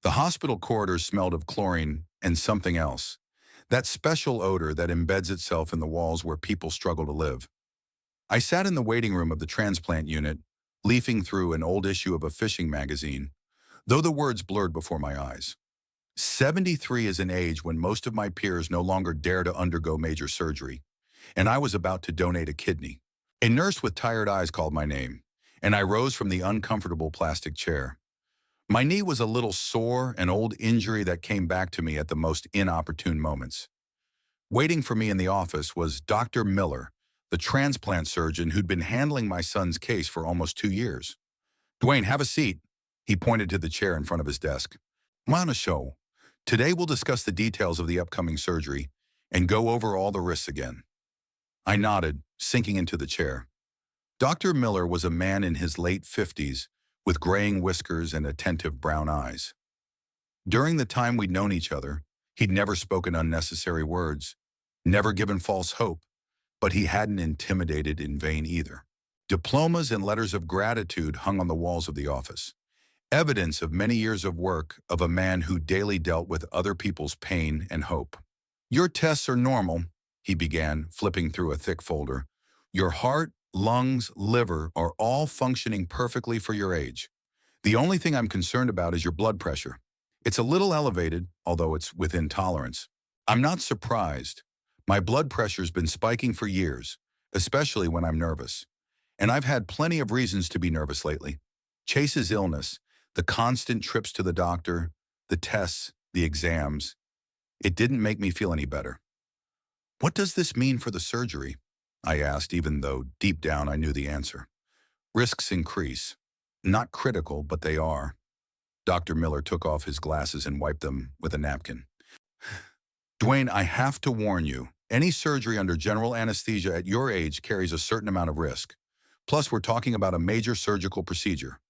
The hospital corridors smelled of chlorine and something else. That special odor that embeds itself in the walls where people struggle to live. I sat in the waiting room of the transplant unit, leafing through an old issue of a fishing magazine, though the words blurred before my eyes. 73 is an age when most of my peers no longer dare to undergo major surgery, and I was about to donate a kidney. A nurse with tired eyes called my name, and I rose from the uncomfortable plastic chair. My knee was a little sore, an old injury that came back to me at the most inopportune moments. Waiting for me in the office was Dr. Miller, the transplant surgeon who'd been handling my son's case for almost 2 years. "Dwayne, have a seat." He pointed to the chair in front of his desk. "I'm on a show. Today we'll discuss the details of the upcoming surgery and go over all the risks again." I nodded, sinking into the chair. Dr. Miller was a man in his late 50s with graying whiskers and attentive brown eyes. During the time we'd known each other, he'd never spoken unnecessary words, never given false hope, but he hadn't intimidated in vain either. Diplomas and letters of gratitude hung on the walls of the office, evidence of many years of work of a man who daily dealt with other people's pain and hope. "Your tests are normal," he began, flipping through a thick folder. "Your heart, lungs, liver are all functioning perfectly for your age. The only thing I'm concerned about is your blood pressure. It's a little elevated, although it's within tolerance. I'm not surprised. My blood pressure's been spiking for years, especially when I'm nervous. And I've had plenty of reasons to be nervous lately. Chase's illness, the constant trips to the doctor, the tests, the exams, it didn't make me feel any better." "What does this mean for the surgery?" I asked, even though deep down I knew the answer. "Risks increase. Not critical, but they are." Dr. Miller took off his glasses and wiped them with a napkin. "Dwayne, I have to warn you, any surgery under general anesthesia at your age carries a certain amount of risk. Plus, we're talking about a major surgical procedure.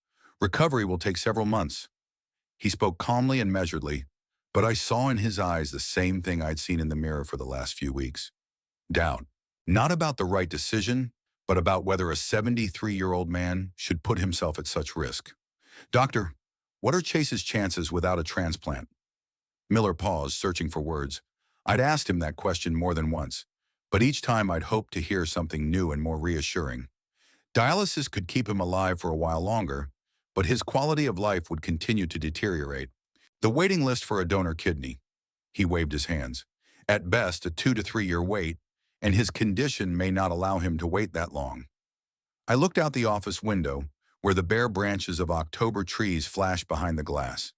Recovery will take several months." He spoke calmly and measuredly, but I saw in his eyes the same thing I'd seen in the mirror for the last few weeks. Doubt. Not about the right decision, but about whether a 73-year-old man should put himself at such risk. "Doctor, what are Chase's chances without a transplant?" Miller paused, searching for words. I'd asked him that question more than once, but each time I'd hoped to hear something new and more reassuring. Dialysis could keep him alive for a while longer, but his quality of life would continue to deteriorate. "The waiting list for a donor kidney." He waved his hands. "At best, a 2 to 3 year wait, and his condition may not allow him to wait that long." I looked out the office window, where the bare branches of October trees flashed behind the glass.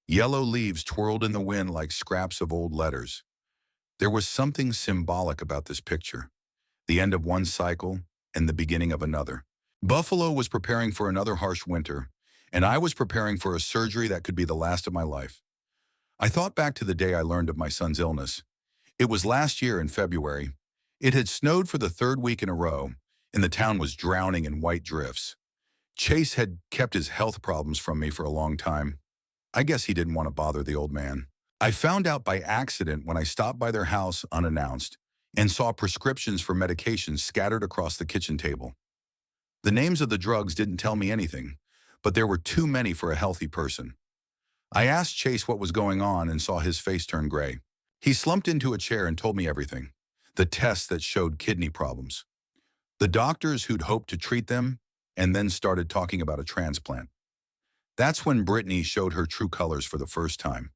Yellow leaves twirled in the wind like scraps of old letters. There was something symbolic about this picture, the end of one cycle and the beginning of another. Buffalo was preparing for another harsh winter, and I was preparing for a surgery that could be the last of my life. I thought back to the day I learned of my son's illness. It was last year in February. It had snowed for the third week in a row, and the town was drowning in white drifts. Chase had kept his health problems from me for a long time. I guess he didn't want to bother the old man. I found out by accident when I stopped by their house unannounced and saw prescriptions for medications scattered across the kitchen table. The names of the drugs didn't tell me anything, but there were too many for a healthy person. I asked Chase what was going on and saw his face turn gray. He slumped into a chair and told me everything. The tests that showed kidney problems. The doctors who'd hoped to treat them, and then started talking about a transplant. That's when Brittany showed her true colors for the first time.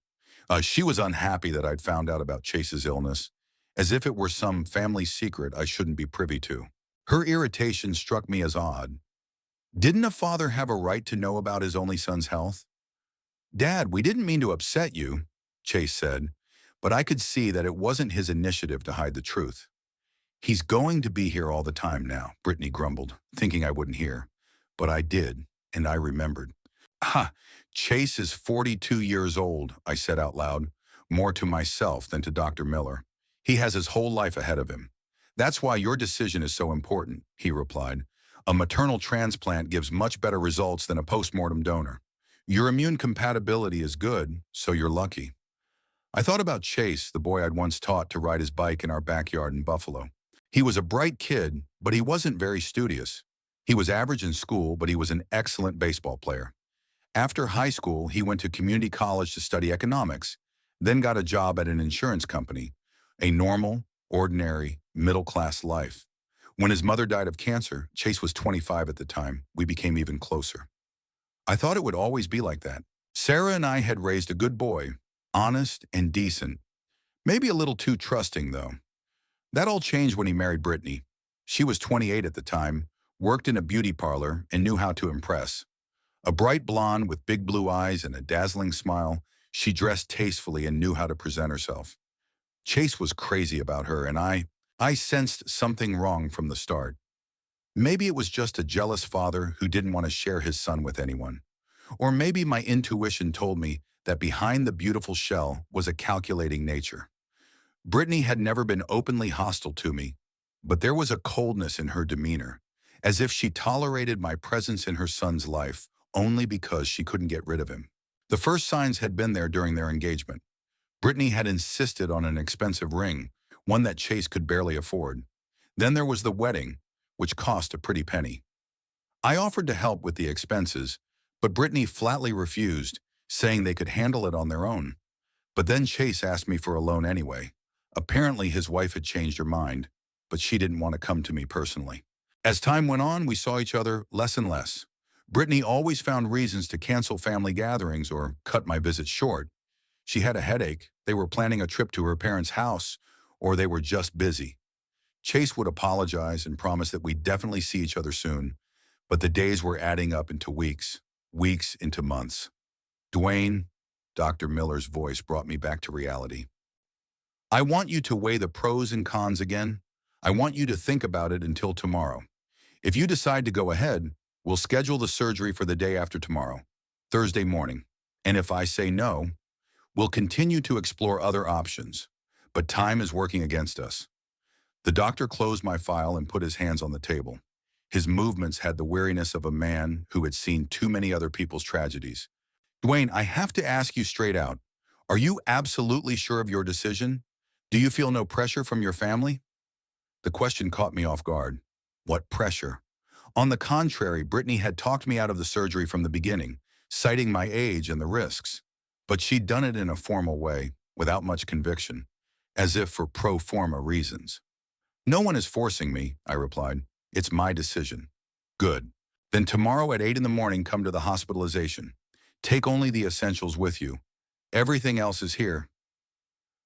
She was unhappy that I'd found out about Chase's illness, as if it were some family secret I shouldn't be privy to. Her irritation struck me as odd. Didn't a father have a right to know about his only son's health? "Dad, we didn't mean to upset you," Chase said, but I could see that it wasn't his initiative to hide the truth. "He's going to be here all the time now," Brittany grumbled, thinking I wouldn't hear. But I did, and I remembered. "Ha! Chase is 42 years old," I said out loud, more to myself than to Dr. Miller. "He has his whole life ahead of him. That's why your decision is so important," he replied. "A maternal transplant gives much better results than a postmortem donor. Your immune compatibility is good, so you're lucky." I thought about Chase, the boy I'd once taught to ride his bike in our backyard in Buffalo. He was a bright kid, but he wasn't very studious. He was average in school, but he was an excellent baseball player. After high school, he went to community college to study economics, then got a job at an insurance company, a normal, ordinary, middle-class life. When his mother died of cancer, Chase was 25 at the time, we became even closer. I thought it would always be like that. Sarah and I had raised a good boy, honest and decent, maybe a little too trusting though. That all changed when he married Brittany. She was 28 at the time, worked in a beauty parlor, and knew how to impress. A bright blonde with big blue eyes and a dazzling smile, she dressed tastefully and knew how to present herself. Chase was crazy about her, and I sensed something wrong from the start. Maybe it was just a jealous father who didn't want to share his son with anyone. Or maybe my intuition told me that behind the beautiful shell was a calculating nature. Brittany had never been openly hostile to me, but there was a coldness in her demeanor, as if she tolerated my presence in her son's life only because she couldn't get rid of him. The first signs had been there during their engagement. Brittany had insisted on an expensive ring, one that Chase could barely afford. Then there was the wedding, which cost a pretty penny. I offered to help with the expenses, but Brittany flatly refused, saying they could handle it on their own. But then Chase asked me for a loan anyway. Apparently his wife had changed her mind, but she didn't want to come to me personally. As time went on, we saw each other less and less. Brittany always found reasons to cancel family gatherings or cut my visits short. She had a headache, they were planning a trip to her parents' house, or they were just busy. Chase would apologize and promise that we'd definitely see each other soon, but the days were adding up into weeks, weeks into months. Dwayne, Dr. Miller's voice brought me back to reality. I want you to weigh the pros and cons again. I want you to think about it until tomorrow. If you decide to go ahead, we'll schedule the surgery for the day after tomorrow, Thursday morning. And if I say no, we'll continue to explore other options. But time is working against us. The doctor closed my file and put his hands on the table. His movements had the weariness of a man who had seen too many other people's tragedies. Dwayne, I have to ask you straight out. Are you absolutely sure of your decision? Do you feel no pressure from your family? The question caught me off guard. What pressure? On the contrary, Brittany had talked me out of the surgery from the beginning, citing my age and the risks. But she'd done it in a formal way, without much conviction, as if for pro forma reasons. No one is forcing me, I replied. It's my decision. Good. Then tomorrow at 8 in the morning, come to the hospitalization. Take only the essentials with you. Everything else is here.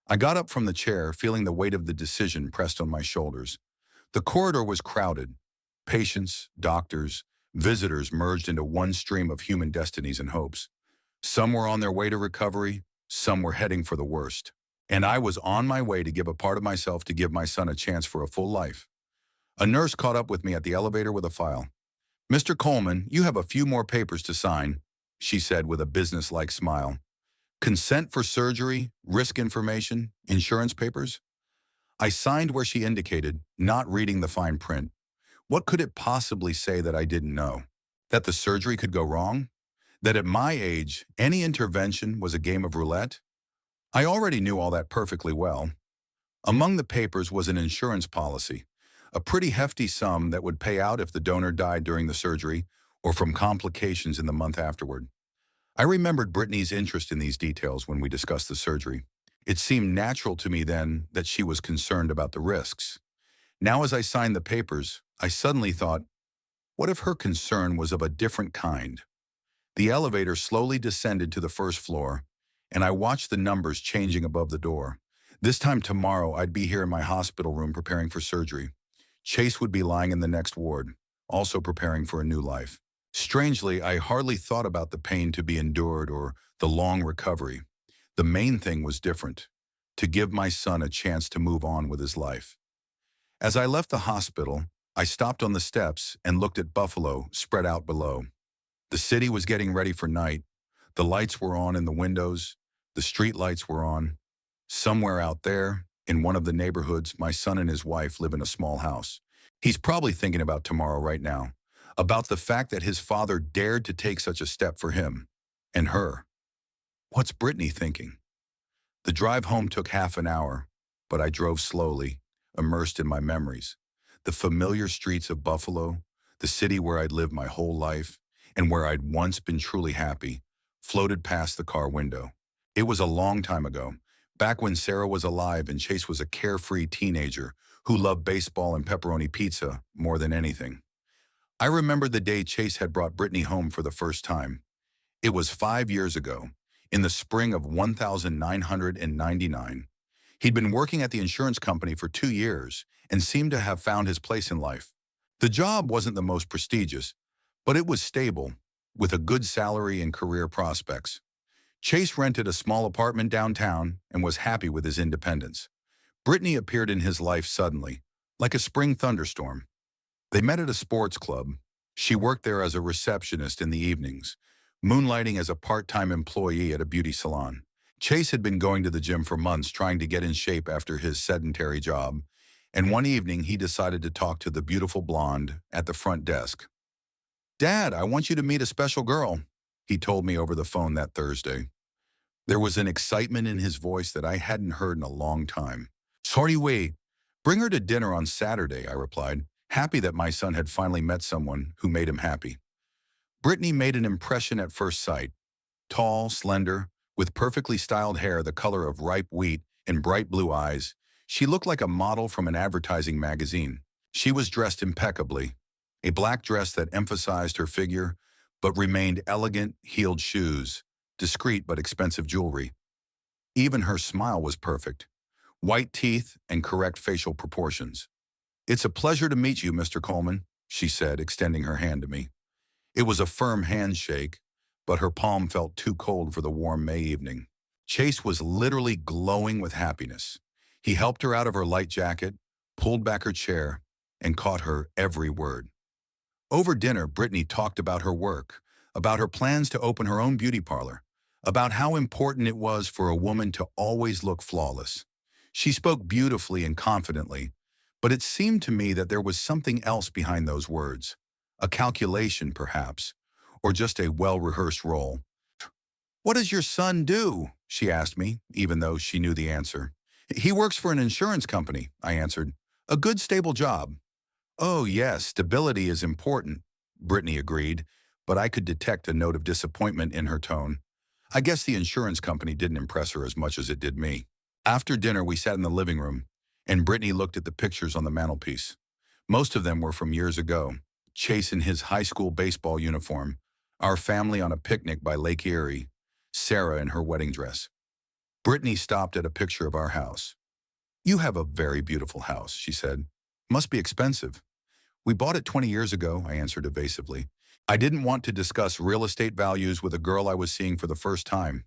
I got up from the chair, feeling the weight of the decision pressed on my shoulders. The corridor was crowded. Patients, doctors, visitors merged into one stream of human destinies and hopes. Some were on their way to recovery, some were heading for the worst. And I was on my way to give a part of myself to give my son a chance for a full life. A nurse caught up with me at the elevator with a file. "Mr. Coleman, you have a few more papers to sign," she said with a business-like smile. "Consent for surgery, risk information, insurance papers?" I signed where she indicated, not reading the fine print. What could it possibly say that I didn't know? That the surgery could go wrong? That at my age, any intervention was a game of roulette? I already knew all that perfectly well. Among the papers was an insurance policy, a pretty hefty sum that would pay out if the donor died during the surgery or from complications in the month afterward. I remembered Brittany's interest in these details when we discussed the surgery. It seemed natural to me then that she was concerned about the risks. Now as I signed the papers, I suddenly thought, what if her concern was of a different kind? The elevator slowly descended to the first floor, and I watched the numbers changing above the door. This time tomorrow, I'd be here in my hospital room preparing for surgery. Chase would be lying in the next ward, also preparing for a new life. Strangely, I hardly thought about the pain to be endured or the long recovery. The main thing was different, to give my son a chance to move on with his life. As I left the hospital, I stopped on the steps and looked at Buffalo spread out below. The city was getting ready for night. The lights were on in the windows. The street lights were on. Somewhere out there, in one of the neighborhoods, my son and his wife live in a small house. He's probably thinking about tomorrow right now, about the fact that his father dared to take such a step for him and her. What's Brittany thinking? The drive home took half an hour, but I drove slowly, immersed in my memories. The familiar streets of Buffalo, the city where I'd lived my whole life. and where I'd once been truly happy, floated past the car window. It was a long time ago, back when Sarah was alive and Chase was a carefree teenager who loved baseball and pepperoni pizza more than anything. I remembered the day Chase had brought Brittany home for the first time. It was 5 years ago, in the spring of 1999. He'd been working at the insurance company for 2 years and seemed to have found his place in life. The job wasn't the most prestigious, but it was stable, with a good salary and career prospects. Chase rented a small apartment downtown and was happy with his independence. Brittany appeared in his life suddenly, like a spring thunderstorm. They met at a sports club. She worked there as a receptionist in the evenings, moonlighting as a part-time employee at a beauty salon. Chase had been going to the gym for months trying to get in shape after his sedentary job, and one evening he decided to talk to the beautiful blonde at the front desk. "Dad, I want you to meet a special girl," he told me over the phone that Thursday. There was an excitement in his voice that I hadn't heard in a long time. "Sorry, wait. Bring her to dinner on Saturday," I replied, happy that my son had finally met someone who made him happy. Brittany made an impression at first sight. Tall, slender, with perfectly styled hair the color of ripe wheat and bright blue eyes, she looked like a model from an advertising magazine. She was dressed impeccably, a black dress that emphasized her figure, but remained elegant, heeled shoes, discreet but expensive jewelry. Even her smile was perfect, white teeth and correct facial proportions. "It's a pleasure to meet you, Mr. Coleman," she said, extending her hand to me. It was a firm handshake, but her palm felt too cold for the warm May evening. Chase was literally glowing with happiness. He helped her out of her light jacket, pulled back her chair, and caught her every word. Over dinner, Brittany talked about her work, about her plans to open her own beauty parlor, about how important it was for a woman to always look flawless. She spoke beautifully and confidently, but it seemed to me that there was something else behind those words. A calculation, perhaps, or just a well-rehearsed role. "What does your son do?" she asked me, even though she knew the answer. "He works for an insurance company," I answered. "A good, stable job." "Oh, yes, stability is important," Brittany agreed, but I could detect a note of disappointment in her tone. I guess the insurance company didn't impress her as much as it did me. After dinner, we sat in the living room, and Brittany looked at the pictures on the mantelpiece. Most of them were from years ago. Chase in his high school baseball uniform, our family on a picnic by Lake Erie, Sarah in her wedding dress. Brittany stopped at a picture of our house. "You have a very beautiful house," she said. "Must be expensive." "We bought it 20 years ago," I answered evasively. I didn't want to discuss real estate values with a girl I was seeing for the first time.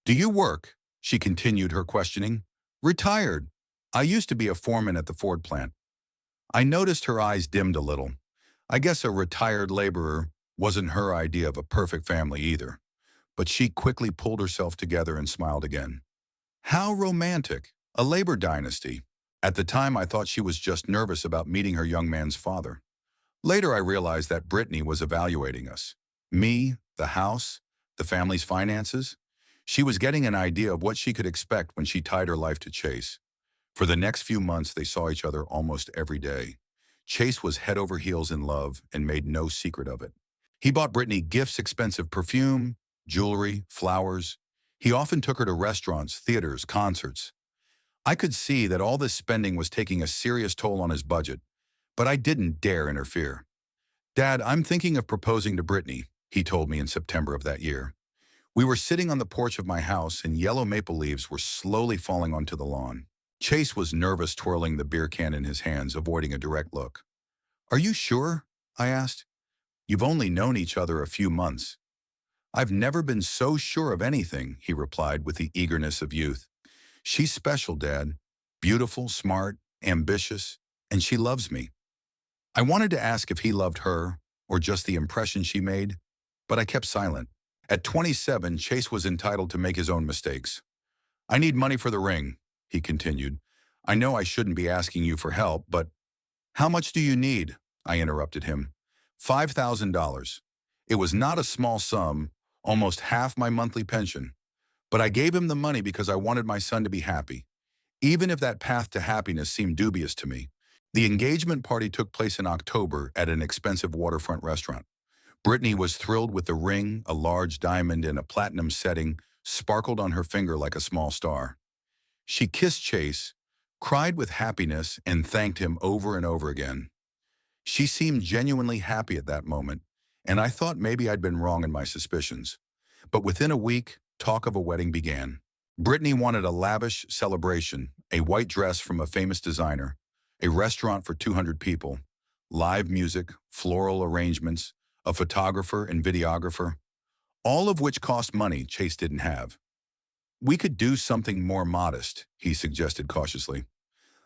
"Do you work?" she continued her questioning. "Retired. I used to be a foreman at the Ford plant." I noticed her eyes dimmed a little. I guess a retired laborer wasn't her idea of a perfect family either. But she quickly pulled herself together and smiled again. "How romantic. A labor dynasty." At the time, I thought she was just nervous about meeting her young man's father. Later, I realized that Brittany was evaluating us. Me, the house, the family's finances. She was getting an idea of what she could expect when she tied her life to Chase. For the next few months, they saw each other almost every day. Chase was head over heels in love and made no secret of it. He bought Brittany gifts, expensive perfume, jewelry, flowers. He often took her to restaurants, theaters, concerts. I could see that all this spending was taking a serious toll on his budget, but I didn't dare interfere. "Dad, I'm thinking of proposing to Brittany," he told me in September of that year. We were sitting on the porch of my house and yellow maple leaves were slowly falling onto the lawn. Chase was nervous, twirling the beer can in his hands, avoiding a direct look. "Are you sure?" I asked. "You've only known each other a few months." "I've never been so sure of anything," he replied with the eagerness of youth. "She's special, Dad. Beautiful, smart, ambitious, and she loves me." I wanted to ask if he loved her, or just the impression she made, but I kept silent. At 27, Chase was entitled to make his own mistakes. "I need money for the ring," he continued. "I know I shouldn't be asking you for help, but—" "How much do you need?" I interrupted him. $5,000. It was not a small sum, almost half my monthly pension. But I gave him the money because I wanted my son to be happy, even if that path to happiness seemed dubious to me. The engagement party took place in October at an expensive waterfront restaurant. Brittany was thrilled with the ring, a large diamond in a platinum setting, sparkled on her finger like a small star. She kissed Chase, cried with happiness, and thanked him over and over again. She seemed genuinely happy at that moment, and I thought maybe I'd been wrong in my suspicions. But within a week, talk of a wedding began. Brittany wanted a lavish celebration, a white dress from a famous designer, a restaurant for 200 people, live music, floral arrangements, a photographer and videographer, all of which cost money Chase didn't have. We could do something more modest, he suggested cautiously.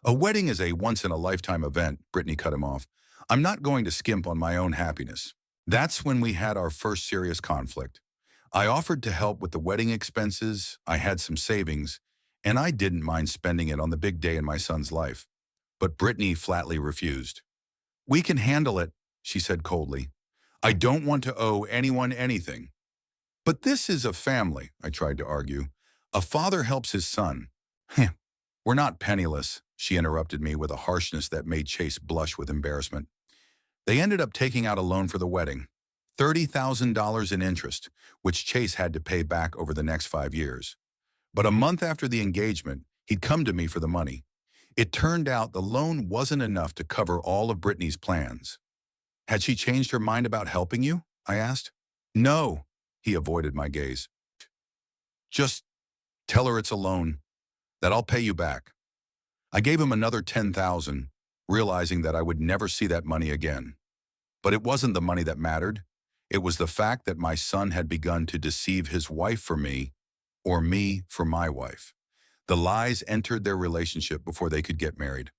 A wedding is a once-in-a-lifetime event, Brittany cut him off. I'm not going to skimp on my own happiness. That's when we had our first serious conflict. I offered to help with the wedding expenses, I had some savings, and I didn't mind spending it on the big day in my son's life. But Brittany flatly refused. We can handle it, she said coldly. I don't want to owe anyone anything. But this is a family, I tried to argue. A father helps his son. We're not penniless, she interrupted me with a harshness that made Chase blush with embarrassment. They ended up taking out a loan for the wedding, $30,000 in interest, which Chase had to pay back over the next 5 years. But a month after the engagement, he'd come to me for the money. It turned out the loan wasn't enough to cover all of Brittany's plans. Had she changed her mind about helping you? I asked. No, he avoided my gaze. Just tell her it's a loan, that I'll pay you back. I gave him another $10,000, realizing that I would never see that money again. But it wasn't the money that mattered. It was the fact that my son had begun to deceive his wife for me, or me for my wife. The lies entered their relationship before they could get married.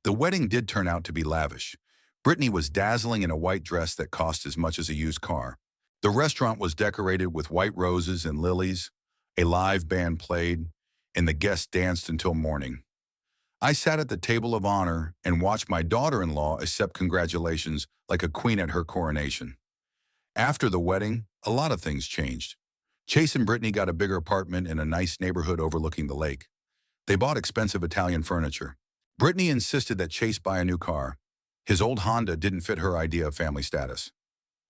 The wedding did turn out to be lavish. Brittany was dazzling in a white dress that cost as much as a used car. The restaurant was decorated with white roses and lilies. A live band played, and the guests danced until morning. I sat at the table of honor and watched my daughter-in-law accept congratulations like a queen at her coronation. After the wedding, a lot of things changed. Chase and Brittany got a bigger apartment in a nice neighborhood overlooking the lake. They bought expensive Italian furniture. Brittany insisted that Chase buy a new car. His old Honda didn't fit her idea of family status.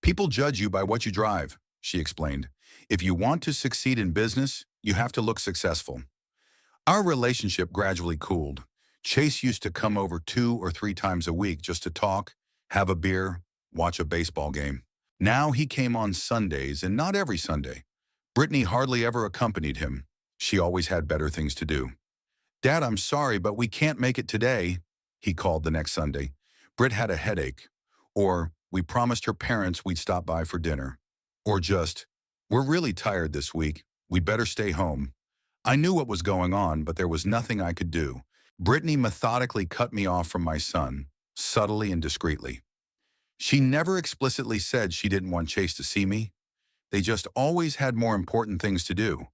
People judge you by what you drive, she explained. If you want to succeed in business, you have to look successful. Our relationship gradually cooled. Chase used to come over 2 or 3 times a week just to talk, have a beer, watch a baseball game. Now he came on Sundays, and not every Sunday. Brittany hardly ever accompanied him. She always had better things to do. Dad, I'm sorry, but we can't make it today, he called the next Sunday. Britt had a headache. Or, we promised her parents we'd stop by for dinner. Or just, we're really tired this week. We'd better stay home. I knew what was going on, but there was nothing I could do. Brittany methodically cut me off from my son, subtly and discreetly. She never explicitly said she didn't want Chase to see me. They just always had more important things to do.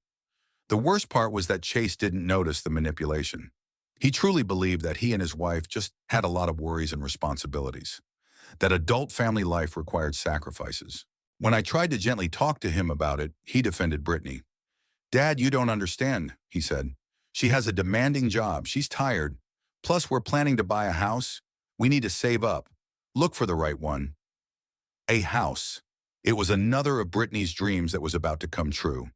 The worst part was that Chase didn't notice the manipulation. He truly believed that he and his wife just had a lot of worries and responsibilities, that adult family life required sacrifices. When I tried to gently talk to him about it, he defended Brittany. Dad, you don't understand, he said. She has a demanding job. She's tired. Plus, we're planning to buy a house. We need to save up. Look for the right one. A house. It was another of Brittany's dreams that was about to come true.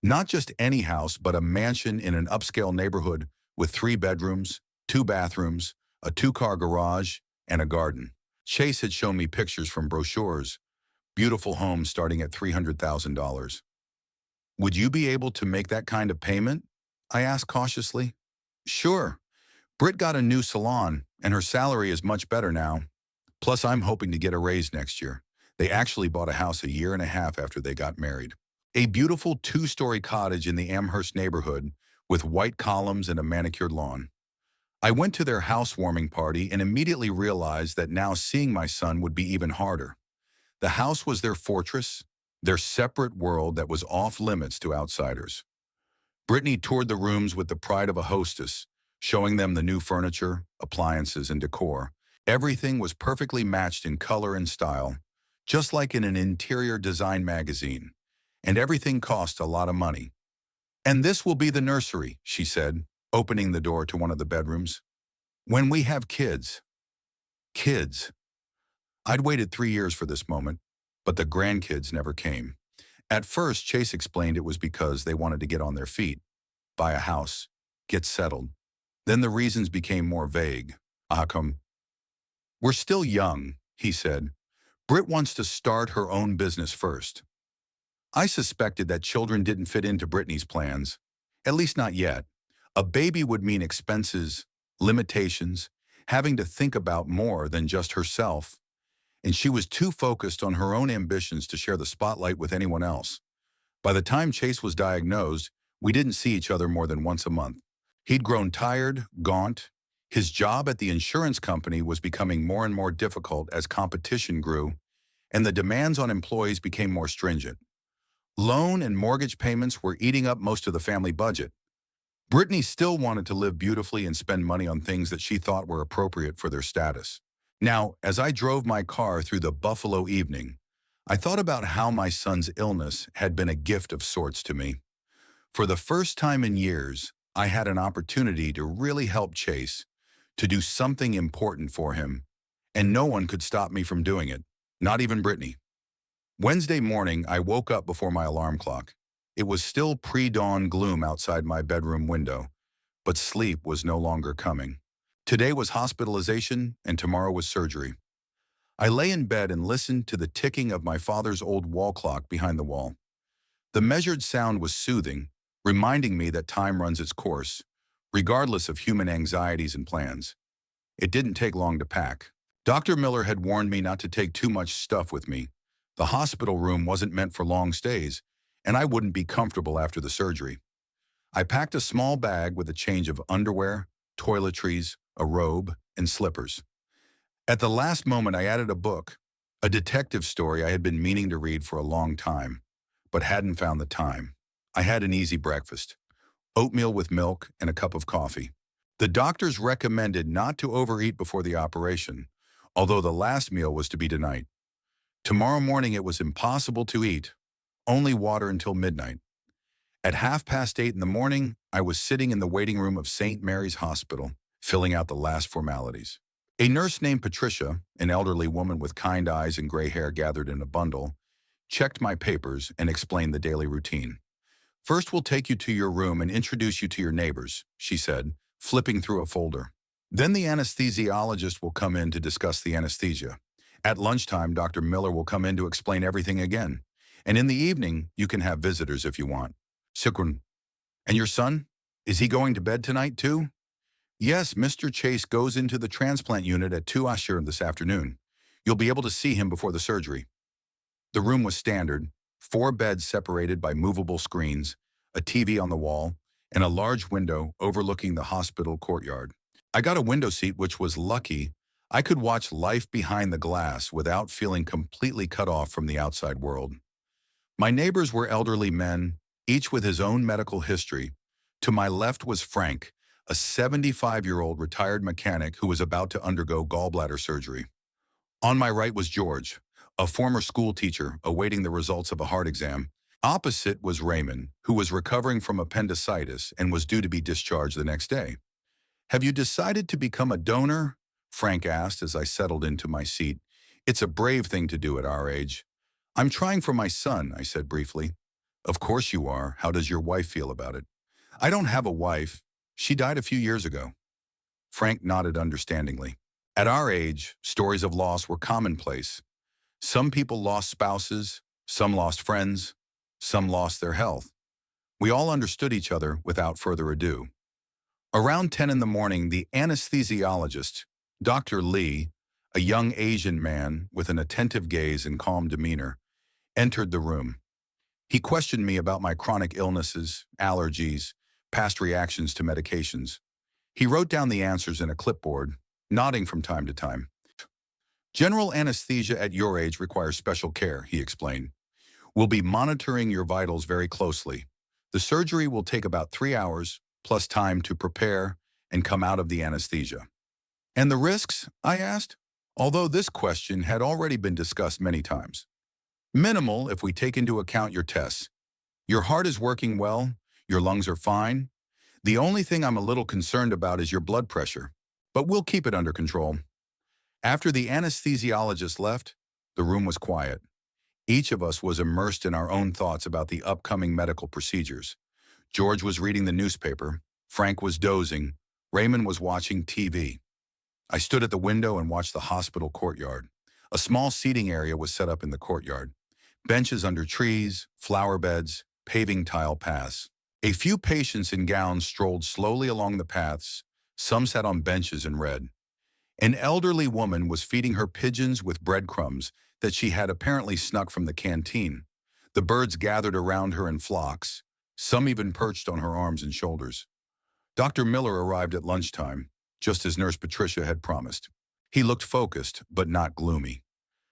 Not just any house, but a mansion in an upscale neighborhood with 3 bedrooms, 2 bathrooms, a 2-car garage, and a garden. Chase had shown me pictures from brochures. Beautiful homes starting at $300,000. Would you be able to make that kind of payment? I asked cautiously. Sure. Britt got a new salon, and her salary is much better now. Plus, I'm hoping to get a raise next year. They actually bought a house a year and a half after they got married. A beautiful 2-story cottage in the Amherst neighborhood with white columns and a manicured lawn. I went to their housewarming party and immediately realized that now seeing my son would be even harder. The house was their fortress, their separate world that was off limits to outsiders. Brittany toured the rooms with the pride of a hostess, showing them the new furniture, appliances, and decor. Everything was perfectly matched in color and style, just like in an interior design magazine. And everything cost a lot of money. And this will be the nursery, she said, opening the door to one of the bedrooms. When we have kids. Kids. I'd waited 3 years for this moment. but the grandkids never came. At first, Chase explained it was because they wanted to get on their feet, buy a house, get settled. Then the reasons became more vague. How come? We're still young, he said. Britt wants to start her own business first. I suspected that children didn't fit into Brittany's plans, at least not yet. A baby would mean expenses, limitations, having to think about more than just herself, and she was too focused on her own ambitions to share the spotlight with anyone else. By the time Chase was diagnosed, we didn't see each other more than once a month. He'd grown tired, gaunt. His job at the insurance company was becoming more and more difficult as competition grew, and the demands on employees became more stringent. Loan and mortgage payments were eating up most of the family budget. Brittany still wanted to live beautifully and spend money on things that she thought were appropriate for their status. Now, as I drove my car through the Buffalo evening, I thought about how my son's illness had been a gift of sorts to me. For the first time in years, I had an opportunity to really help Chase, to do something important for him, and no one could stop me from doing it, not even Brittany. Wednesday morning, I woke up before my alarm clock. It was still pre-dawn gloom outside my bedroom window, but sleep was no longer coming. Today was hospitalization, and tomorrow was surgery. I lay in bed and listened to the ticking of my father's old wall clock behind the wall. The measured sound was soothing, reminding me that time runs its course, regardless of human anxieties and plans. It didn't take long to pack. Dr. Miller had warned me not to take too much stuff with me. The hospital room wasn't meant for long stays, and I wouldn't be comfortable after the surgery. I packed a small bag with a change of underwear, toiletries, a robe, and slippers. At the last moment, I added a book, a detective story I had been meaning to read for a long time, but hadn't found the time. I had an easy breakfast, oatmeal with milk and a cup of coffee. The doctors recommended not to overeat before the operation, although the last meal was to be tonight. Tomorrow morning it was impossible to eat, only water until midnight. At 8:30 in the morning, I was sitting in the waiting room of St. Mary's Hospital, filling out the last formalities. A nurse named Patricia, an elderly woman with kind eyes and gray hair gathered in a bundle, checked my papers and explained the daily routine. First, we'll take you to your room and introduce you to your neighbors, she said, flipping through a folder. Then the anesthesiologist will come in to discuss the anesthesia. At lunchtime, Dr. Miller will come in to explain everything again. And in the evening, you can have visitors if you want. Sikun. And your son? Is he going to bed tonight too? Yes, Mr. Chase goes into the transplant unit at 2 Ashur this afternoon. You'll be able to see him before the surgery. The room was standard, 4 beds separated by movable screens, a TV on the wall, and a large window overlooking the hospital courtyard. I got a window seat, which was lucky. I could watch life behind the glass without feeling completely cut off from the outside world. My neighbors were elderly men, each with his own medical history. To my left was Frank, a 75-year-old retired mechanic who was about to undergo gallbladder surgery. On my right was George, a former school teacher awaiting the results of a heart exam. Opposite was Raymond, who was recovering from appendicitis and was due to be discharged the next day. Have you decided to become a donor? Frank asked as I settled into my seat. It's a brave thing to do at our age. I'm trying for my son, I said briefly. Of course you are. How does your wife feel about it? I don't have a wife. She died a few years ago. Frank nodded understandingly. At our age, stories of loss were commonplace. Some people lost spouses, some lost friends, some lost their health. We all understood each other without further ado. Around 10 in the morning, the anesthesiologist, Dr. Lee, a young Asian man with an attentive gaze and calm demeanor, entered the room. He questioned me about my chronic illnesses, allergies, past reactions to medications. He wrote down the answers in a clipboard, nodding from time to time. General anesthesia at your age requires special care, he explained. We'll be monitoring your vitals very closely. The surgery will take about 3 hours, plus time to prepare and come out of the anesthesia. And the risks? I asked, although this question had already been discussed many times. Minimal if we take into account your tests. Your heart is working well, your lungs are fine. The only thing I'm a little concerned about is your blood pressure, but we'll keep it under control. After the anesthesiologist left, the room was quiet. Each of us was immersed in our own thoughts about the upcoming medical procedures. George was reading the newspaper, Frank was dozing, Raymond was watching TV. I stood at the window and watched the hospital courtyard. A small seating area was set up in the courtyard. Benches under trees, flower beds, paving tile paths. A few patients in gowns strolled slowly along the paths. Some sat on benches and read. An elderly woman was feeding her pigeons with breadcrumbs that she had apparently snuck from the canteen. The birds gathered around her in flocks. Some even perched on her arms and shoulders. Dr. Miller arrived at lunchtime, just as Nurse Patricia had promised. He looked focused, but not gloomy.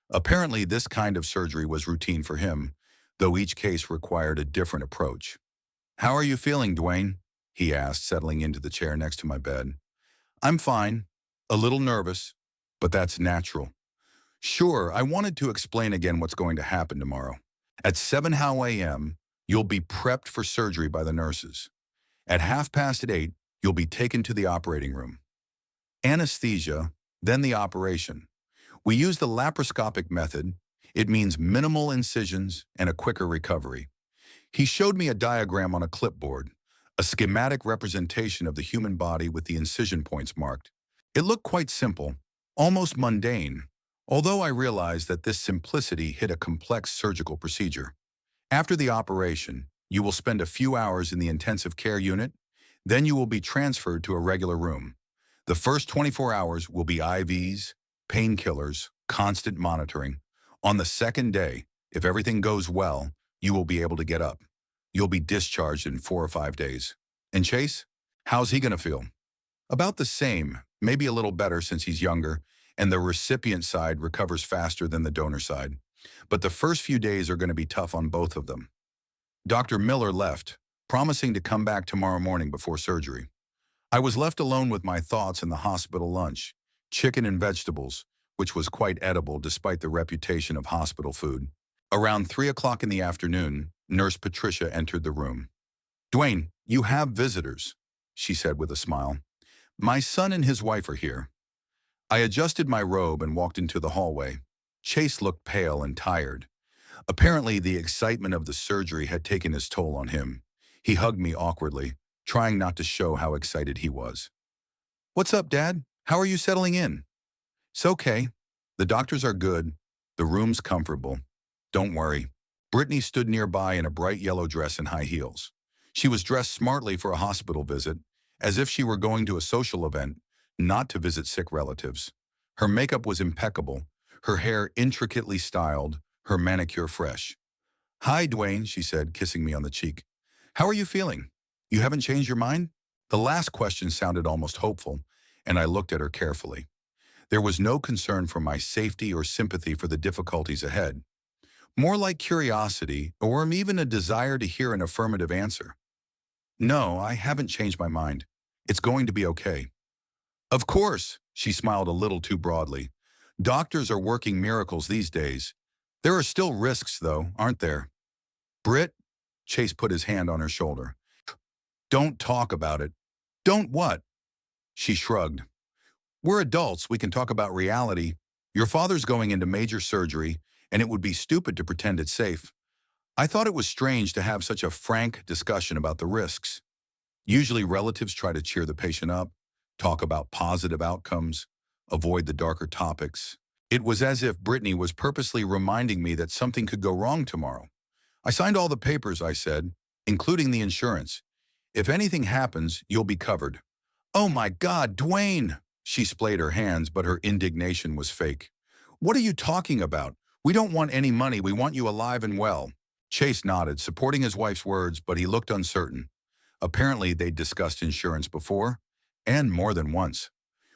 Apparently, this kind of surgery was routine for him, though each case required a different approach. "How are you feeling, Dwayne?" he asked, settling into the chair next to my bed. "I'm fine. A little nervous, but that's natural." "Sure, I wanted to explain again what's going to happen tomorrow. At 7 a.m., you'll be prepped for surgery by the nurses. At 8:30, you'll be taken to the operating room. Anesthesia, then the operation. We use the laparoscopic method. It means minimal incisions and a quicker recovery." He showed me a diagram on a clipboard, a schematic representation of the human body with the incision points marked. It looked quite simple, almost mundane, although I realized that this simplicity hid a complex surgical procedure. After the operation, you will spend a few hours in the intensive care unit, then you will be transferred to a regular room. The first 24 hours will be IVs, painkillers, constant monitoring. On the second day, if everything goes well, you will be able to get up. You'll be discharged in 4 or 5 days. And Chase? How's he going to feel? About the same, maybe a little better since he's younger, and the recipient side recovers faster than the donor side. But the first few days are going to be tough on both of them. Dr. Miller left, promising to come back tomorrow morning before surgery. I was left alone with my thoughts in the hospital lunch, chicken and vegetables, which was quite edible despite the reputation of hospital food. Around 3 o'clock in the afternoon, Nurse Patricia entered the room. "Dwayne, you have visitors," she said with a smile. "My son and his wife are here." I adjusted my robe and walked into the hallway. Chase looked pale and tired. Apparently, the excitement of the surgery had taken its toll on him. He hugged me awkwardly, trying not to show how excited he was. "What's up, Dad? How are you settling in?" "It's okay. The doctors are good. The room's comfortable. Don't worry." Brittany stood nearby in a bright yellow dress and high heels. She was dressed smartly for a hospital visit, as if she were going to a social event, not to visit sick relatives. Her makeup was impeccable, her hair intricately styled, her manicure fresh. "Hi, Dwayne," she said, kissing me on the cheek. "How are you feeling? You haven't changed your mind?" The last question sounded almost hopeful, and I looked at her carefully. There was no concern for my safety or sympathy for the difficulties ahead. More like curiosity, or even a desire to hear an affirmative answer. "No, I haven't changed my mind. It's going to be okay." "Of course," she smiled a little too broadly. "Doctors are working miracles these days. There are still risks, though, aren't there?" "Britt," Chase put his hand on her shoulder. "Don't talk about it." "Don't what?" She shrugged. "We're adults, we can talk about reality. Your father's going into major surgery, and it would be stupid to pretend it's safe." I thought it was strange to have such a frank discussion about the risks. Usually relatives try to cheer the patient up, talk about positive outcomes, avoid the darker topics. It was as if Brittany was purposely reminding me that something could go wrong tomorrow. "I signed all the papers," I said, "including the insurance. If anything happens, you'll be covered." "Oh my God, Dwayne!" She splayed her hands, but her indignation was fake. "What are you talking about? We don't want any money, we want you alive and well." Chase nodded, supporting his wife's words, but he looked uncertain. Apparently, they'd discussed insurance before, and more than once.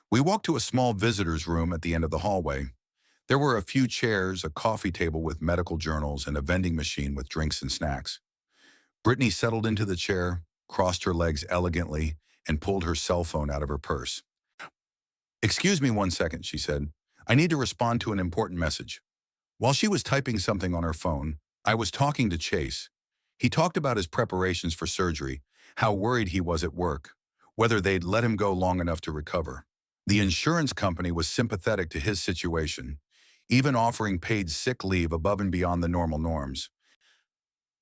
We walked to a small visitor's room at the end of the hallway. There were a few chairs, a coffee table with medical journals, and a vending machine with drinks and snacks. Brittany settled into the chair, crossed her legs elegantly, and pulled her cell phone out of her purse. "Excuse me 1 second," she said. "I need to respond to an important message." While she was typing something on her phone, I was talking to Chase. He talked about his preparations for surgery, how worried he was at work, whether they'd let him go long enough to recover. The insurance company was sympathetic to his situation. even offering paid sick leave above and beyond the normal norms.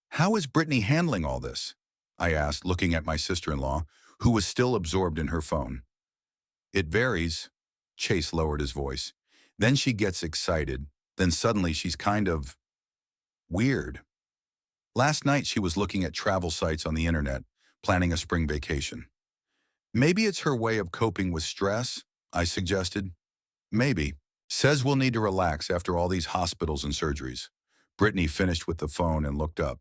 How is Brittany handling all this? I asked, looking at my sister-in-law, who was still absorbed in her phone. It varies. Chase lowered his voice. Then she gets excited. Then suddenly she's kind of weird. Last night she was looking at travel sites on the internet, planning a spring vacation. Maybe it's her way of coping with stress, I suggested. Maybe. Says we'll need to relax after all these hospitals and surgeries. Brittany finished with the phone and looked up.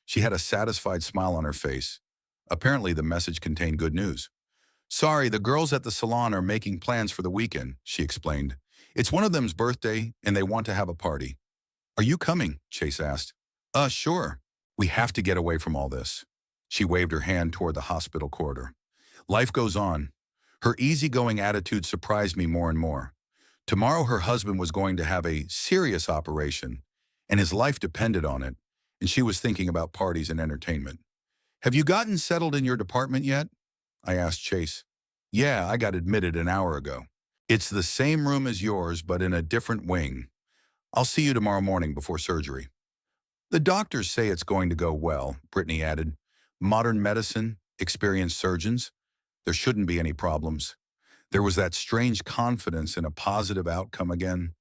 She had a satisfied smile on her face. Apparently the message contained good news. Sorry, the girls at the salon are making plans for the weekend, she explained. It's one of them's birthday and they want to have a party. Are you coming? Chase asked. Sure. We have to get away from all this. She waved her hand toward the hospital corridor. Life goes on. Her easygoing attitude surprised me more and more. Tomorrow her husband was going to have a serious operation, and his life depended on it, and she was thinking about parties and entertainment. Have you gotten settled in your department yet? I asked Chase. Yeah, I got admitted an hour ago. It's the same room as yours, but in a different wing. I'll see you tomorrow morning before surgery. The doctors say it's going to go well, Brittany added. Modern medicine, experienced surgeons. There shouldn't be any problems. There was that strange confidence in a positive outcome again,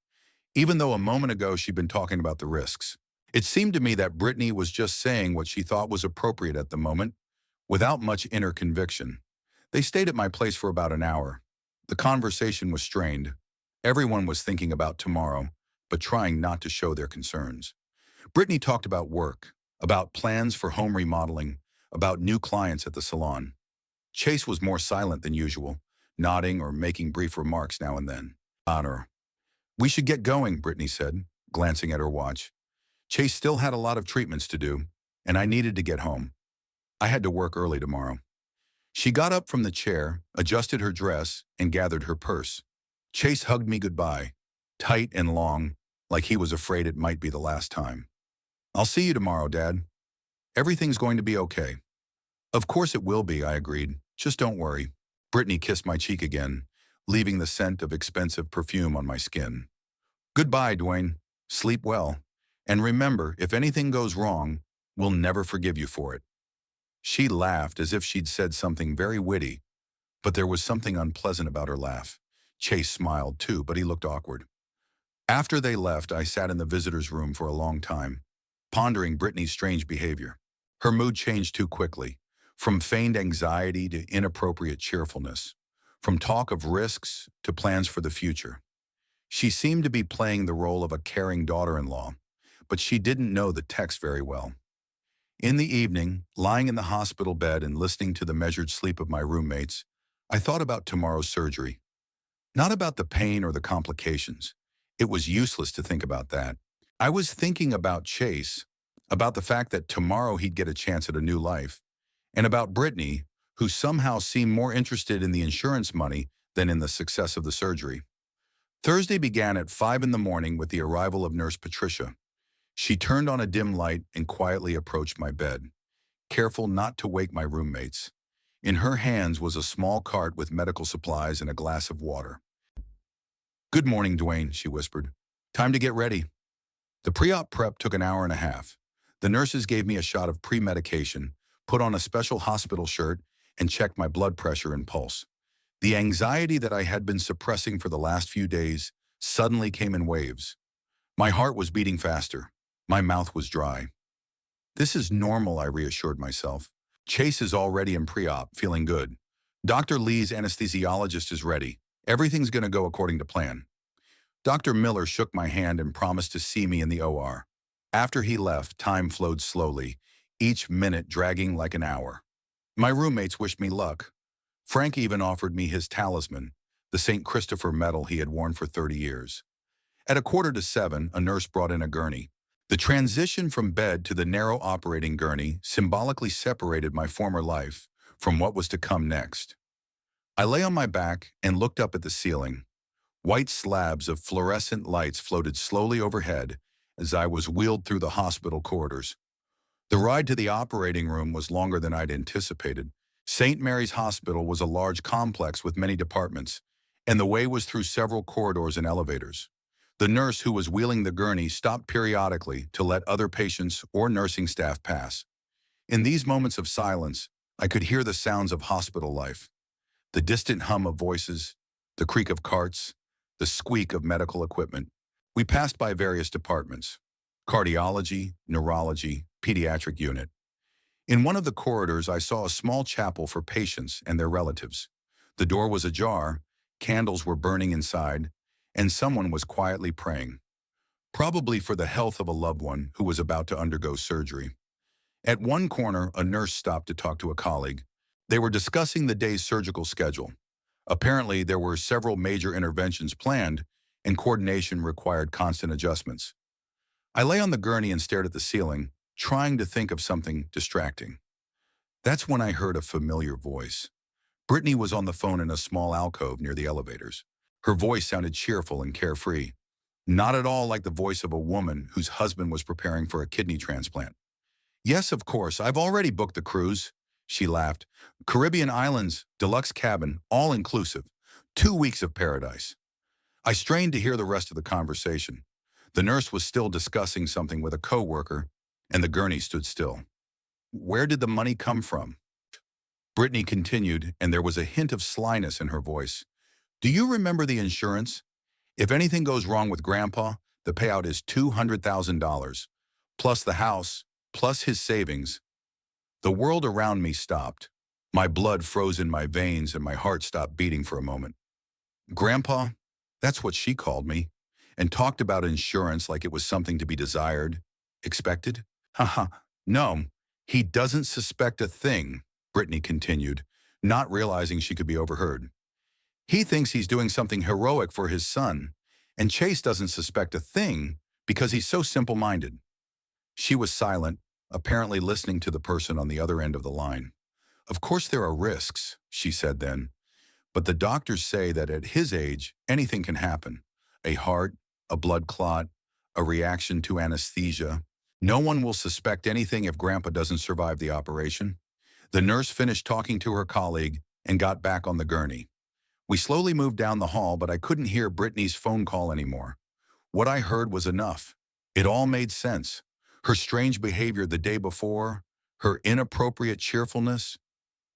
even though a moment ago she'd been talking about the risks. It seemed to me that Brittany was just saying what she thought was appropriate at the moment, without much inner conviction. They stayed at my place for about an hour. The conversation was strained. Everyone was thinking about tomorrow, but trying not to show their concerns. Brittany talked about work, about plans for home remodeling, about new clients at the salon. Chase was more silent than usual, nodding or making brief remarks now and then. Honor. We should get going, Brittany said, glancing at her watch. Chase still had a lot of treatments to do, and I needed to get home. I had to work early tomorrow. She got up from the chair, adjusted her dress, and gathered her purse. Chase hugged me goodbye, tight and long, like he was afraid it might be the last time. I'll see you tomorrow, Dad. Everything's going to be okay. Of course it will be, I agreed. Just don't worry. Brittany kissed my cheek again, leaving the scent of expensive perfume on my skin. Goodbye, Dwayne. Sleep well. And remember, if anything goes wrong, we'll never forgive you for it. She laughed as if she'd said something very witty, but there was something unpleasant about her laugh. Chase smiled too, but he looked awkward. After they left, I sat in the visitor's room for a long time, pondering Brittany's strange behavior. Her mood changed too quickly, from feigned anxiety to inappropriate cheerfulness, from talk of risks to plans for the future. She seemed to be playing the role of a caring daughter-in-law, but she didn't know the text very well. In the evening, lying in the hospital bed and listening to the measured sleep of my roommates, I thought about tomorrow's surgery. Not about the pain or the complications. It was useless to think about that. I was thinking about Chase, about the fact that tomorrow he'd get a chance at a new life, and about Brittany, who somehow seemed more interested in the insurance money than in the success of the surgery. Thursday began at 5 in the morning with the arrival of Nurse Patricia. She turned on a dim light and quietly approached my bed, careful not to wake my roommates. In her hands was a small cart with medical supplies and a glass of water. Good morning, Dwayne, she whispered. Time to get ready. The pre-op prep took an hour and a half. The nurses gave me a shot of pre-medication, put on a special hospital shirt, and checked my blood pressure and pulse. The anxiety that I had been suppressing for the last few days suddenly came in waves. My heart was beating faster. My mouth was dry. This is normal, I reassured myself. Chase is already in pre-op, feeling good. Dr. Lee's anesthesiologist is ready. Everything's going to go according to plan. Dr. Miller shook my hand and promised to see me in the OR. After he left, time flowed slowly, each minute dragging like an hour. My roommates wished me luck. Frank even offered me his talisman, the St. Christopher medal he had worn for 30 years. At 6:45, a nurse brought in a gurney. The transition from bed to the narrow operating gurney symbolically separated my former life from what was to come next. I lay on my back and looked up at the ceiling. White slabs of fluorescent lights floated slowly overhead as I was wheeled through the hospital corridors. The ride to the operating room was longer than I'd anticipated. St. Mary's Hospital was a large complex with many departments, and the way was through several corridors and elevators. The nurse who was wheeling the gurney stopped periodically to let other patients or nursing staff pass. In these moments of silence, I could hear the sounds of hospital life, the distant hum of voices, the creak of carts, the squeak of medical equipment. We passed by various departments: cardiology, neurology, pediatric unit. In one of the corridors, I saw a small chapel for patients and their relatives. The door was ajar, candles were burning inside, and someone was quietly praying, probably for the health of a loved one who was about to undergo surgery. At one corner, a nurse stopped to talk to a colleague. They were discussing the day's surgical schedule. Apparently, there were several major interventions planned, and coordination required constant adjustments. I lay on the gurney and stared at the ceiling, trying to think of something distracting. That's when I heard a familiar voice. Brittany was on the phone in a small alcove near the elevators. Her voice sounded cheerful and carefree, not at all like the voice of a woman whose husband was preparing for a kidney transplant. "Yes, of course, I've already booked the cruise," she laughed. "Caribbean islands, deluxe cabin, all inclusive. 2 weeks of paradise." I strained to hear the rest of the conversation. The nurse was still discussing something with a coworker, and the gurney stood still. "Where did the money come from?" Brittany continued, and there was a hint of slyness in her voice. "Do you remember the insurance? If anything goes wrong with Grandpa, the payout is $200,000, plus the house, plus his savings." The world around me stopped. My blood froze in my veins and my heart stopped beating for a moment. Grandpa, that's what she called me, and talked about insurance like it was something to be desired, expected. Haha, no, he doesn't suspect a thing, Brittany continued, not realizing she could be overheard. He thinks he's doing something heroic for his son, and Chase doesn't suspect a thing because he's so simple-minded. She was silent, apparently listening to the person on the other end of the line. "Of course there are risks," she said then, "but the doctors say that at his age, anything can happen. A heart, a blood clot, a reaction to anesthesia. No one will suspect anything if Grandpa doesn't survive the operation." The nurse finished talking to her colleague and got back on the gurney. We slowly moved down the hall, but I couldn't hear Brittany's phone call anymore. What I heard was enough. It all made sense. Her strange behavior the day before, her inappropriate cheerfulness,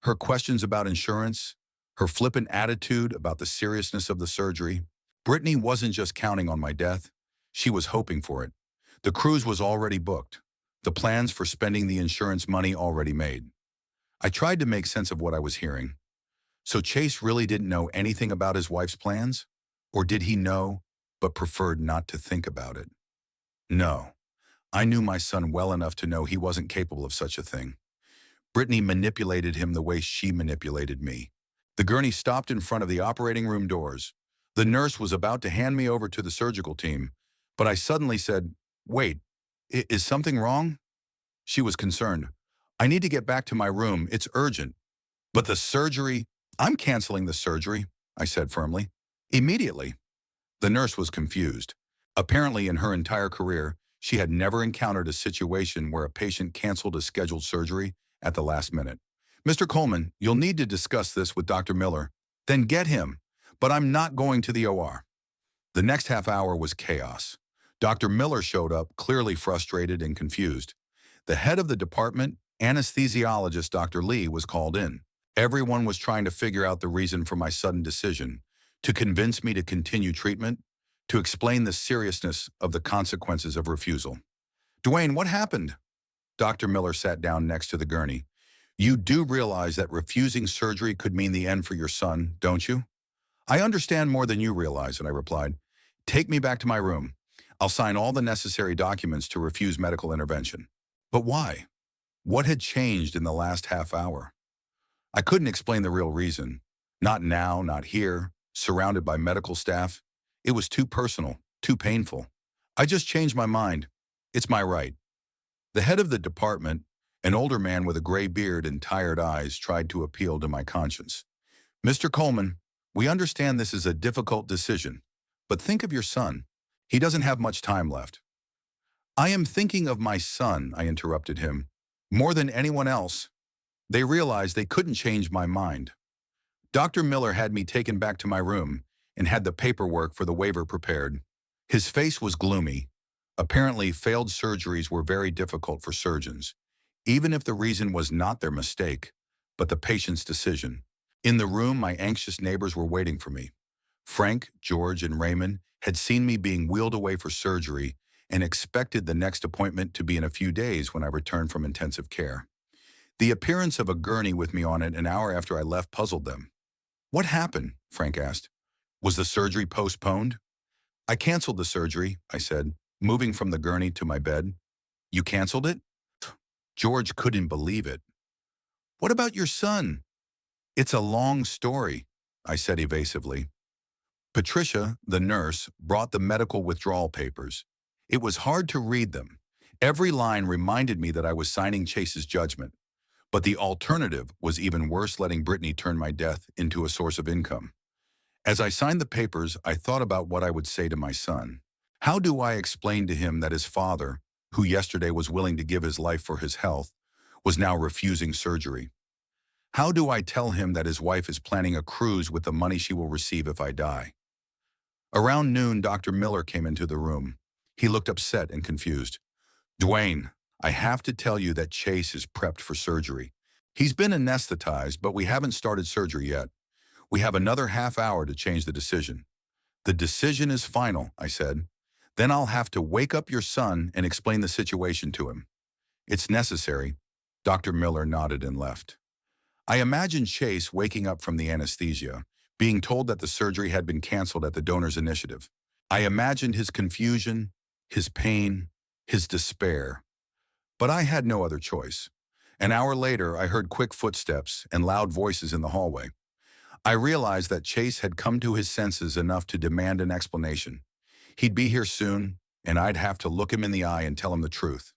her questions about insurance, her flippant attitude about the seriousness of the surgery. Brittany wasn't just counting on my death. She was hoping for it. The cruise was already booked. The plans for spending the insurance money already made. I tried to make sense of what I was hearing. So Chase really didn't know anything about his wife's plans? Or did he know, but preferred not to think about it? No. I knew my son well enough to know he wasn't capable of such a thing. Brittany manipulated him the way she manipulated me. The gurney stopped in front of the operating room doors. The nurse was about to hand me over to the surgical team, but I suddenly said, "Wait, is something wrong?" She was concerned. "I need to get back to my room. It's urgent." "But the surgery—" "I'm canceling the surgery," I said firmly. "Immediately." The nurse was confused. Apparently, in her entire career, she had never encountered a situation where a patient canceled a scheduled surgery at the last minute. "Mr. Coleman, you'll need to discuss this with Dr. Miller." "Then get him." "But I'm not going to the OR." The next half hour was chaos. Dr. Miller showed up, clearly frustrated and confused. The head of the department, anesthesiologist Dr. Lee, was called in. Everyone was trying to figure out the reason for my sudden decision, to convince me to continue treatment, to explain the seriousness of the consequences of refusal. "Dwayne, what happened?" Dr. Miller sat down next to the gurney. "You do realize that refusing surgery could mean the end for your son, don't you?" "I understand more than you realize," and I replied. "Take me back to my room. I'll sign all the necessary documents to refuse medical intervention." But why? What had changed in the last half hour? I couldn't explain the real reason. Not now, not here, surrounded by medical staff. It was too personal, too painful. I just changed my mind. It's my right. The head of the department, an older man with a gray beard and tired eyes, tried to appeal to my conscience. "Mr. Coleman, we understand this is a difficult decision, but think of your son. He doesn't have much time left." "I am thinking of my son," I interrupted him, "more than anyone else." They realized they couldn't change my mind. Dr. Miller had me taken back to my room and had the paperwork for the waiver prepared. His face was gloomy. Apparently, failed surgeries were very difficult for surgeons, even if the reason was not their mistake, but the patient's decision. In the room, my anxious neighbors were waiting for me. Frank, George, and Raymond had seen me being wheeled away for surgery and expected the next appointment to be in a few days when I returned from intensive care. The appearance of a gurney with me on it an hour after I left puzzled them. "What happened?" Frank asked. "Was the surgery postponed?" "I canceled the surgery," I said, moving from the gurney to my bed. "You canceled it?" George couldn't believe it. "What about your son?" "It's a long story," I said evasively. Patricia, the nurse, brought the medical withdrawal papers. It was hard to read them. Every line reminded me that I was signing Chase's judgment. But the alternative was even worse, letting Brittany turn my death into a source of income. As I signed the papers, I thought about what I would say to my son. How do I explain to him that his father, who yesterday was willing to give his life for his health, was now refusing surgery? How do I tell him that his wife is planning a cruise with the money she will receive if I die? Around noon, Dr. Miller came into the room. He looked upset and confused. "Dwayne, I have to tell you that Chase is prepped for surgery. He's been anesthetized, but we haven't started surgery yet. We have another half hour to change the decision." "The decision is final," I said. "Then I'll have to wake up your son and explain the situation to him." "It's necessary." Dr. Miller nodded and left. I imagined Chase waking up from the anesthesia, being told that the surgery had been canceled at the donor's initiative. I imagined his confusion, his pain, his despair. But I had no other choice. An hour later, I heard quick footsteps and loud voices in the hallway. I realized that Chase had come to his senses enough to demand an explanation. He'd be here soon, and I'd have to look him in the eye and tell him the truth.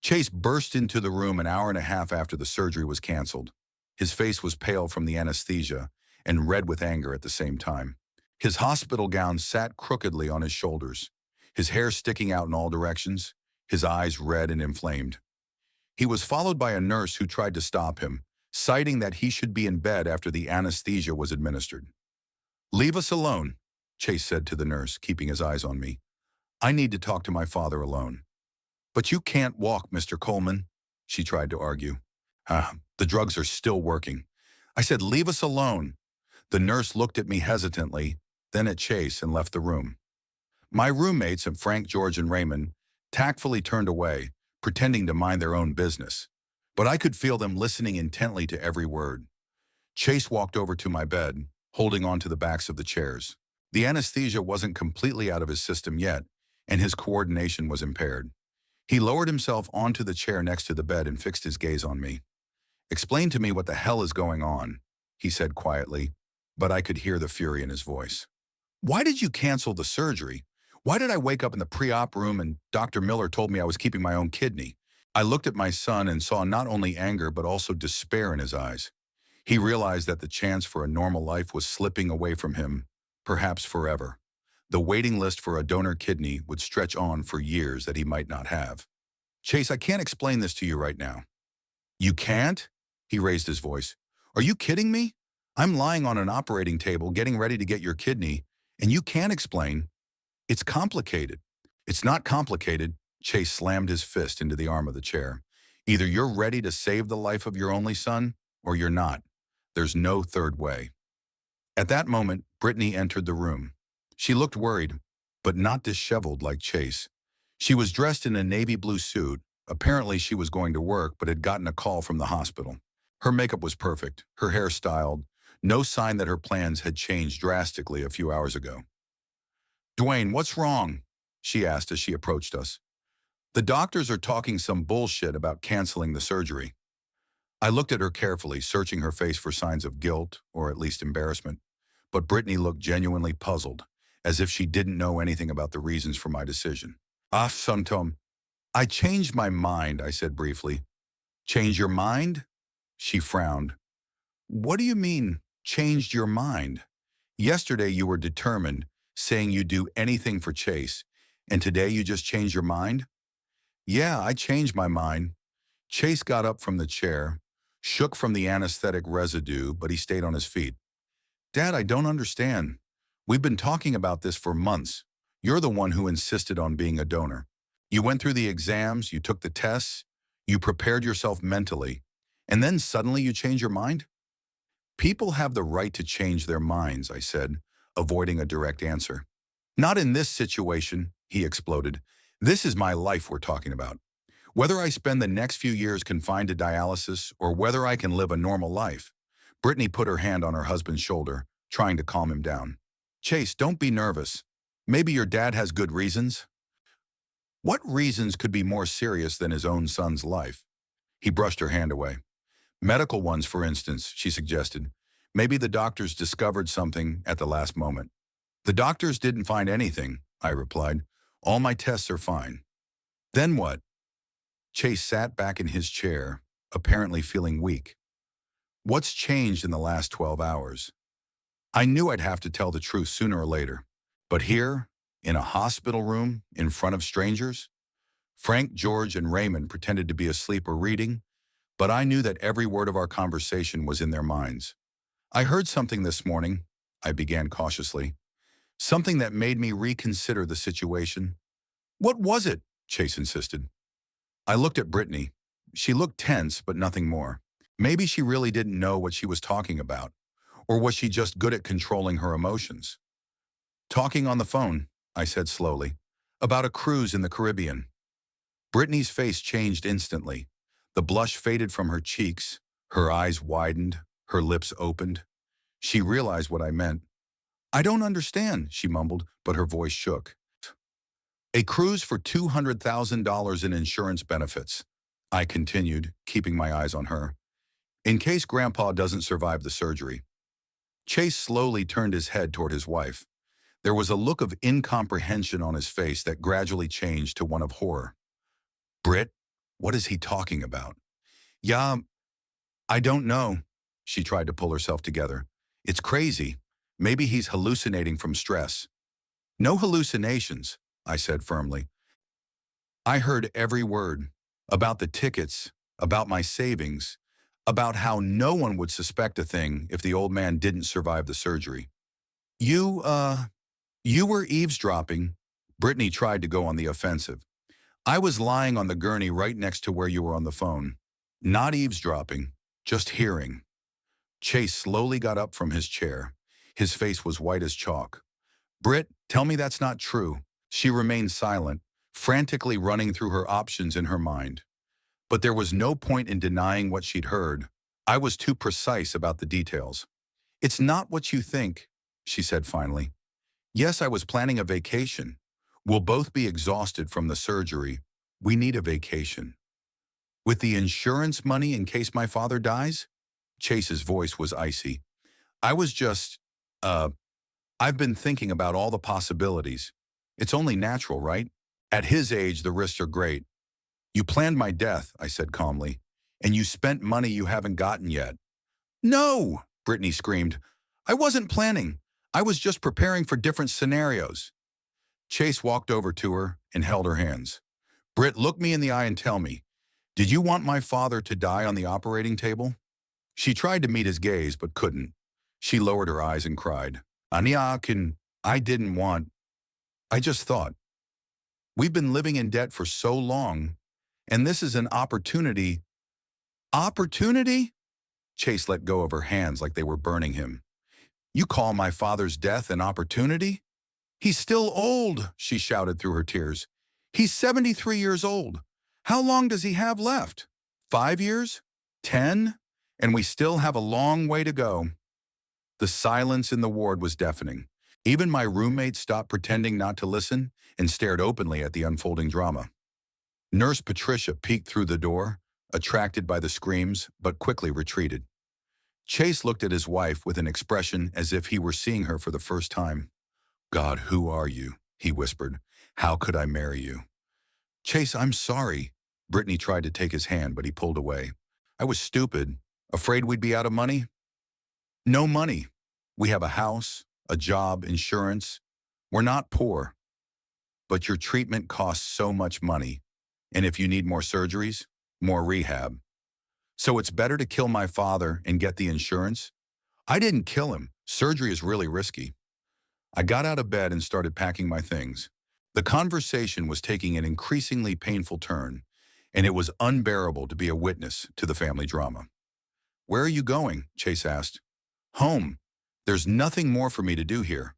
Chase burst into the room an hour and a half after the surgery was canceled. His face was pale from the anesthesia and red with anger at the same time. His hospital gown sat crookedly on his shoulders, his hair sticking out in all directions, his eyes red and inflamed. He was followed by a nurse who tried to stop him, citing that he should be in bed after the anesthesia was administered. "Leave us alone," Chase said to the nurse, keeping his eyes on me. "I need to talk to my father alone." "But you can't walk, Mr. Coleman," she tried to argue. The drugs are still working." I said, "Leave us alone." The nurse looked at me hesitantly, then at Chase, and left the room. My roommates, and Frank, George, and Raymond, tactfully turned away, pretending to mind their own business. But I could feel them listening intently to every word. Chase walked over to my bed, holding on to the backs of the chairs. The anesthesia wasn't completely out of his system yet, and his coordination was impaired. He lowered himself onto the chair next to the bed and fixed his gaze on me. "Explain to me what the hell is going on," he said quietly, but I could hear the fury in his voice. "Why did you cancel the surgery? Why did I wake up in the pre-op room and Dr. Miller told me I was keeping my own kidney?" I looked at my son and saw not only anger but also despair in his eyes. He realized that the chance for a normal life was slipping away from him, perhaps forever. The waiting list for a donor kidney would stretch on for years that he might not have. "Chase, I can't explain this to you right now." "You can't?" He raised his voice. "Are you kidding me? I'm lying on an operating table getting ready to get your kidney, and you can't explain. It's complicated." "It's not complicated." Chase slammed his fist into the arm of the chair. "Either you're ready to save the life of your only son, or you're not. There's no third way." At that moment, Brittany entered the room. She looked worried, but not disheveled like Chase. She was dressed in a navy blue suit. Apparently she was going to work, but had gotten a call from the hospital. Her makeup was perfect, her hair styled, no sign that her plans had changed drastically a few hours ago. "Dwayne, what's wrong?" she asked as she approached us. "The doctors are talking some bullshit about canceling the surgery." I looked at her carefully, searching her face for signs of guilt, or at least embarrassment. But Brittany looked genuinely puzzled, as if she didn't know anything about the reasons for my decision. Santom, I changed my mind," I said briefly. "Change your mind?" She frowned. "What do you mean, changed your mind? Yesterday you were determined, saying you'd do anything for Chase, and today you just changed your mind?" "Yeah, I changed my mind." Chase got up from the chair, shook from the anesthetic residue, but he stayed on his feet. "Dad, I don't understand. We've been talking about this for months. You're the one who insisted on being a donor. You went through the exams, you took the tests, you prepared yourself mentally, and then suddenly you change your mind? People have the right to change their minds, I said, avoiding a direct answer. Not in this situation, he exploded. This is my life we're talking about. Whether I spend the next few years confined to dialysis or whether I can live a normal life. Brittany put her hand on her husband's shoulder, trying to calm him down. Chase, don't be nervous. Maybe your dad has good reasons. What reasons could be more serious than his own son's life? He brushed her hand away. Medical ones, for instance, she suggested. Maybe the doctors discovered something at the last moment. The doctors didn't find anything, I replied. All my tests are fine. Then what? Chase sat back in his chair, apparently feeling weak. What's changed in the last 12 hours? I knew I'd have to tell the truth sooner or later. But here, in a hospital room, in front of strangers, Frank, George, and Raymond pretended to be asleep or reading, but I knew that every word of our conversation was in their minds. I heard something this morning, I began cautiously. Something that made me reconsider the situation. What was it? Chase insisted. I looked at Brittany. She looked tense, but nothing more. Maybe she really didn't know what she was talking about. Or was she just good at controlling her emotions? Talking on the phone, I said slowly, about a cruise in the Caribbean. Brittany's face changed instantly. The blush faded from her cheeks, her eyes widened, her lips opened. She realized what I meant. I don't understand, she mumbled, but her voice shook. A cruise for $200,000 in insurance benefits, I continued, keeping my eyes on her, in case Grandpa doesn't survive the surgery. Chase slowly turned his head toward his wife. There was a look of incomprehension on his face that gradually changed to one of horror. Britt, what is he talking about? Yeah, I don't know. She tried to pull herself together. It's crazy. Maybe he's hallucinating from stress. No hallucinations, I said firmly. I heard every word. About the tickets, about my savings, about how no one would suspect a thing if the old man didn't survive the surgery. You were eavesdropping. Brittany tried to go on the offensive. I was lying on the gurney right next to where you were on the phone. Not eavesdropping, just hearing. Chase slowly got up from his chair. His face was white as chalk. Britt, tell me that's not true. She remained silent, frantically running through her options in her mind. But there was no point in denying what she'd heard. I was too precise about the details. It's not what you think, she said finally. Yes, I was planning a vacation. We'll both be exhausted from the surgery. We need a vacation. With the insurance money in case my father dies? Chase's voice was icy. I was just, I've been thinking about all the possibilities. It's only natural, right? At his age, the risks are great. You planned my death, I said calmly, and you spent money you haven't gotten yet. No, Brittany screamed. I wasn't planning. I was just preparing for different scenarios. Chase walked over to her and held her hands. Britt, look me in the eye and tell me, did you want my father to die on the operating table? She tried to meet his gaze, but couldn't. She lowered her eyes and cried. I didn't want. I just thought. We've been living in debt for so long, and this is an opportunity. Opportunity? Chase let go of her hands like they were burning him. You call my father's death an opportunity? He's still old, she shouted through her tears. He's 73 years old. How long does he have left? 5 years? 10? And we still have a long way to go. The silence in the ward was deafening. Even my roommate stopped pretending not to listen and stared openly at the unfolding drama. Nurse Patricia peeked through the door, attracted by the screams, but quickly retreated. Chase looked at his wife with an expression as if he were seeing her for the first time. God, who are you? He whispered. How could I marry you? Chase, I'm sorry. Brittany tried to take his hand, but he pulled away. I was stupid. Afraid we'd be out of money? No money. We have a house, a job, insurance. We're not poor. But your treatment costs so much money. And if you need more surgeries, more rehab. So it's better to kill my father and get the insurance? I didn't kill him. Surgery is really risky. I got out of bed and started packing my things. The conversation was taking an increasingly painful turn, and it was unbearable to be a witness to the family drama. "Where are you going?" Chase asked. "Home. There's nothing more for me to do here."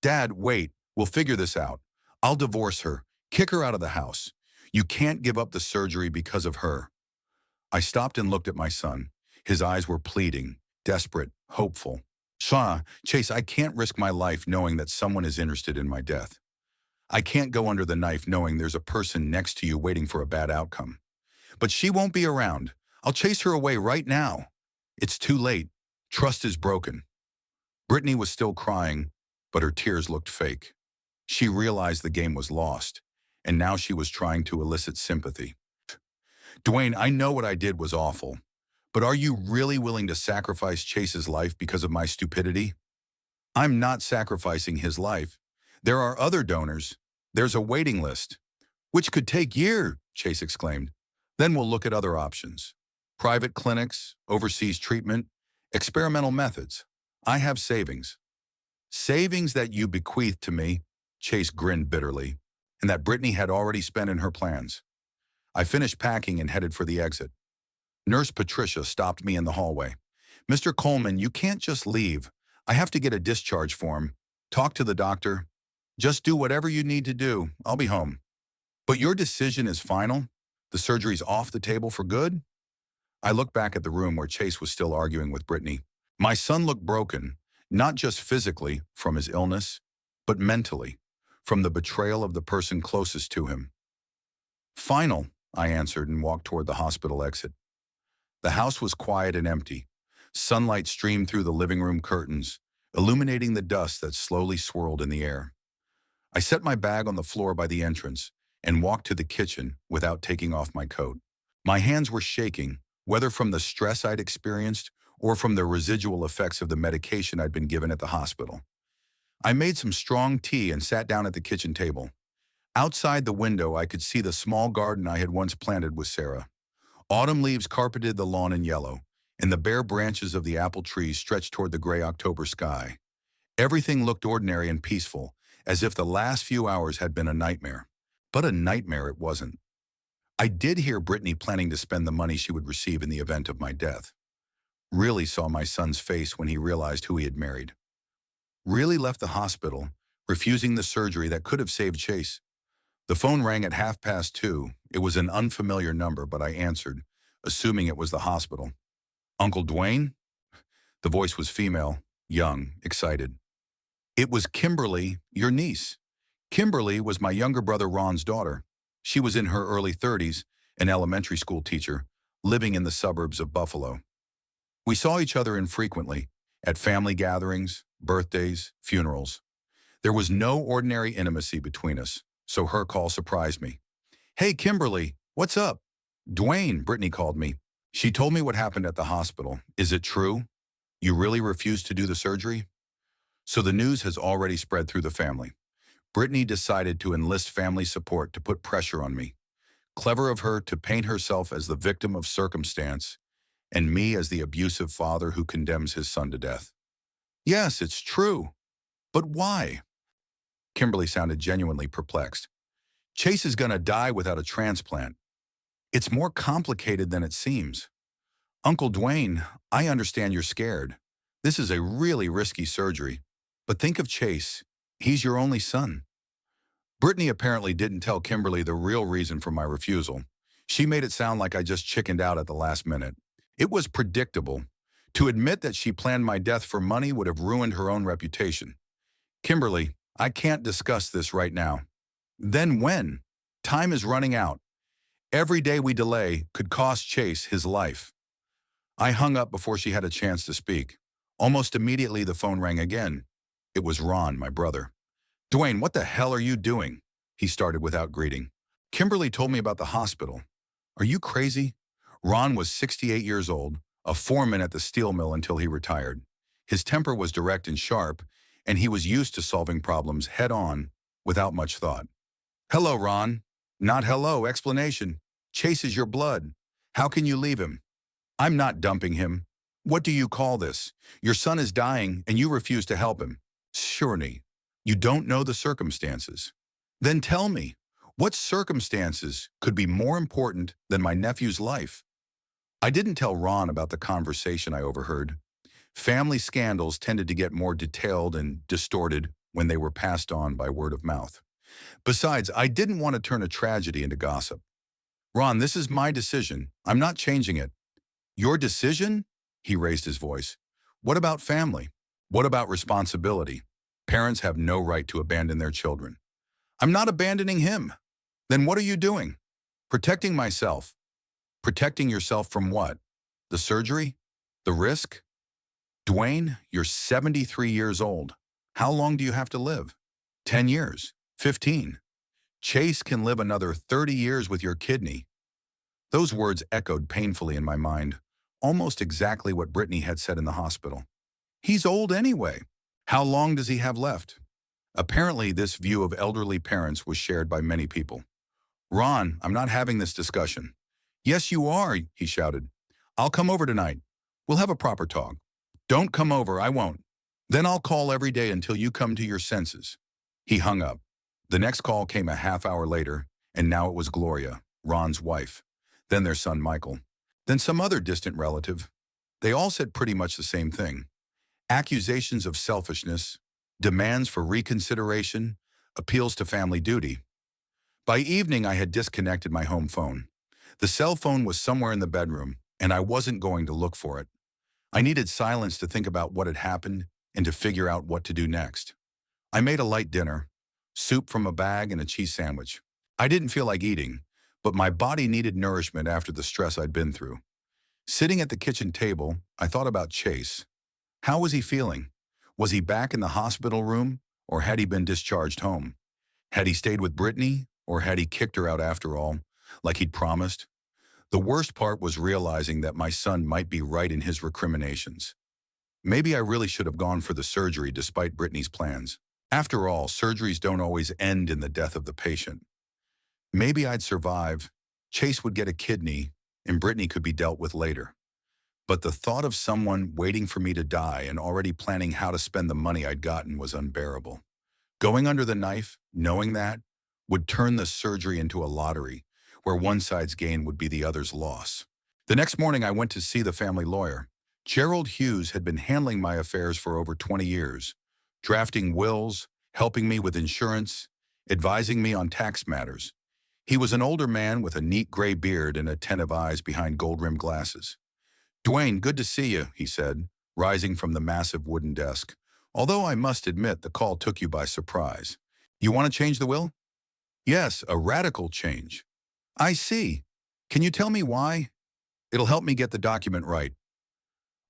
"Dad, wait. We'll figure this out. I'll divorce her. Kick her out of the house. You can't give up the surgery because of her." I stopped and looked at my son. His eyes were pleading, desperate, hopeful. Chase, I can't risk my life knowing that someone is interested in my death. I can't go under the knife knowing there's a person next to you waiting for a bad outcome. But she won't be around. I'll chase her away right now." "It's too late. Trust is broken." Brittany was still crying, but her tears looked fake. She realized the game was lost, and now she was trying to elicit sympathy. "Dwayne, I know what I did was awful, but are you really willing to sacrifice Chase's life because of my stupidity?" "I'm not sacrificing his life. There are other donors. There's a waiting list." "Which could take years," Chase exclaimed. "Then we'll look at other options. Private clinics, overseas treatment, experimental methods. I have savings." "Savings that you bequeathed to me," Chase grinned bitterly, "and that Brittany had already spent in her plans." I finished packing and headed for the exit. Nurse Patricia stopped me in the hallway. "Mr. Coleman, you can't just leave. I have to get a discharge form. Talk to the doctor. Just do whatever you need to do. I'll be home." "But your decision is final? The surgery's off the table for good?" I looked back at the room where Chase was still arguing with Brittany. My son looked broken, not just physically from his illness, but mentally, from the betrayal of the person closest to him. "Final," I answered and walked toward the hospital exit. The house was quiet and empty. Sunlight streamed through the living room curtains, illuminating the dust that slowly swirled in the air. I set my bag on the floor by the entrance and walked to the kitchen without taking off my coat. My hands were shaking, whether from the stress I'd experienced or from the residual effects of the medication I'd been given at the hospital. I made some strong tea and sat down at the kitchen table. Outside the window, I could see the small garden I had once planted with Sarah. Autumn leaves carpeted the lawn in yellow, and the bare branches of the apple trees stretched toward the gray October sky. Everything looked ordinary and peaceful, as if the last few hours had been a nightmare. But a nightmare it wasn't. I did hear Brittany planning to spend the money she would receive in the event of my death. Really saw my son's face when he realized who he had married. Really left the hospital, refusing the surgery that could have saved Chase. The phone rang at 2:30. It was an unfamiliar number, but I answered, assuming it was the hospital. "Uncle Dwayne?" The voice was female, young, excited. "It was Kimberly, your niece." Kimberly was my younger brother Ron's daughter. She was in her early 30s, an elementary school teacher, living in the suburbs of Buffalo. We saw each other infrequently, at family gatherings, birthdays, funerals. There was no ordinary intimacy between us, so her call surprised me. "Hey, Kimberly, what's up?" "Dwayne," Brittany called me. "She told me what happened at the hospital. Is it true? You really refused to do the surgery?" So the news has already spread through the family. Brittany decided to enlist family support to put pressure on me. Clever of her to paint herself as the victim of circumstance and me as the abusive father who condemns his son to death. "Yes, it's true. But why?" Kimberly sounded genuinely perplexed. "Chase is gonna die without a transplant. It's more complicated than it seems. Uncle Dwayne, I understand you're scared. This is a really risky surgery. But think of Chase. He's your only son." Brittany apparently didn't tell Kimberly the real reason for my refusal. She made it sound like I just chickened out at the last minute. It was predictable. To admit that she planned my death for money would have ruined her own reputation. "Kimberly, I can't discuss this right now." "Then when? Time is running out. Every day we delay could cost Chase his life." I hung up before she had a chance to speak. Almost immediately the phone rang again. It was Ron, my brother. "Dwayne, what the hell are you doing?" he started without greeting. "Kimberly told me about the hospital." "Are you crazy?" Ron was 68 years old, a foreman at the steel mill until he retired. His temper was direct and sharp, and he was used to solving problems head-on without much thought. "Hello, Ron." "Not hello, explanation. Chase is your blood. How can you leave him?" "I'm not dumping him. What do you call this? Your son is dying, and you refuse to help him." "Surely, you don't know the circumstances." Then tell me, what circumstances could be more important than my nephew's life? I didn't tell Ron about the conversation I overheard. Family scandals tended to get more detailed and distorted when they were passed on by word of mouth. Besides, I didn't want to turn a tragedy into gossip. Ron, this is my decision. I'm not changing it. Your decision? He raised his voice. What about family? What about responsibility? Parents have no right to abandon their children. I'm not abandoning him. Then what are you doing? Protecting myself. Protecting yourself from what? The surgery? The risk? Dwayne, you're 73 years old. How long do you have to live? 10 years? 15? Chase can live another 30 years with your kidney. Those words echoed painfully in my mind, almost exactly what Brittany had said in the hospital. He's old anyway. How long does he have left? Apparently, this view of elderly parents was shared by many people. Ron, I'm not having this discussion. Yes, you are, he shouted. I'll come over tonight. We'll have a proper talk. Don't come over, I won't. Then I'll call every day until you come to your senses. He hung up. The next call came a half hour later, and now it was Gloria, Ron's wife. Then their son Michael. Then some other distant relative. They all said pretty much the same thing. Accusations of selfishness, demands for reconsideration, appeals to family duty. By evening, I had disconnected my home phone. The cell phone was somewhere in the bedroom, and I wasn't going to look for it. I needed silence to think about what had happened and to figure out what to do next. I made a light dinner, soup from a bag and a cheese sandwich. I didn't feel like eating, but my body needed nourishment after the stress I'd been through. Sitting at the kitchen table, I thought about Chase. How was he feeling? Was he back in the hospital room, or had he been discharged home? Had he stayed with Brittany, or had he kicked her out after all, like he'd promised? The worst part was realizing that my son might be right in his recriminations. Maybe I really should have gone for the surgery despite Brittany's plans. After all, surgeries don't always end in the death of the patient. Maybe I'd survive, Chase would get a kidney, and Brittany could be dealt with later. But the thought of someone waiting for me to die and already planning how to spend the money I'd gotten was unbearable. Going under the knife, knowing that, would turn the surgery into a lottery, where one side's gain would be the other's loss. The next morning, I went to see the family lawyer. Gerald Hughes had been handling my affairs for over 20 years, drafting wills, helping me with insurance, advising me on tax matters. He was an older man with a neat gray beard and attentive eyes behind gold-rimmed glasses. Dwayne, good to see you, he said, rising from the massive wooden desk. Although I must admit the call took you by surprise. You want to change the will? Yes, a radical change. I see. Can you tell me why? It'll help me get the document right.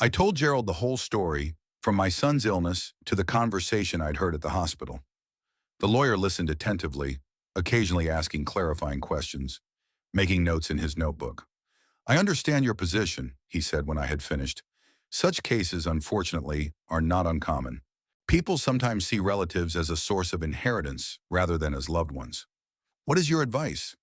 I told Gerald the whole story, from my son's illness to the conversation I'd heard at the hospital. The lawyer listened attentively, occasionally asking clarifying questions, making notes in his notebook. I understand your position, he said when I had finished. Such cases, unfortunately, are not uncommon. People sometimes see relatives as a source of inheritance rather than as loved ones. What is your advice?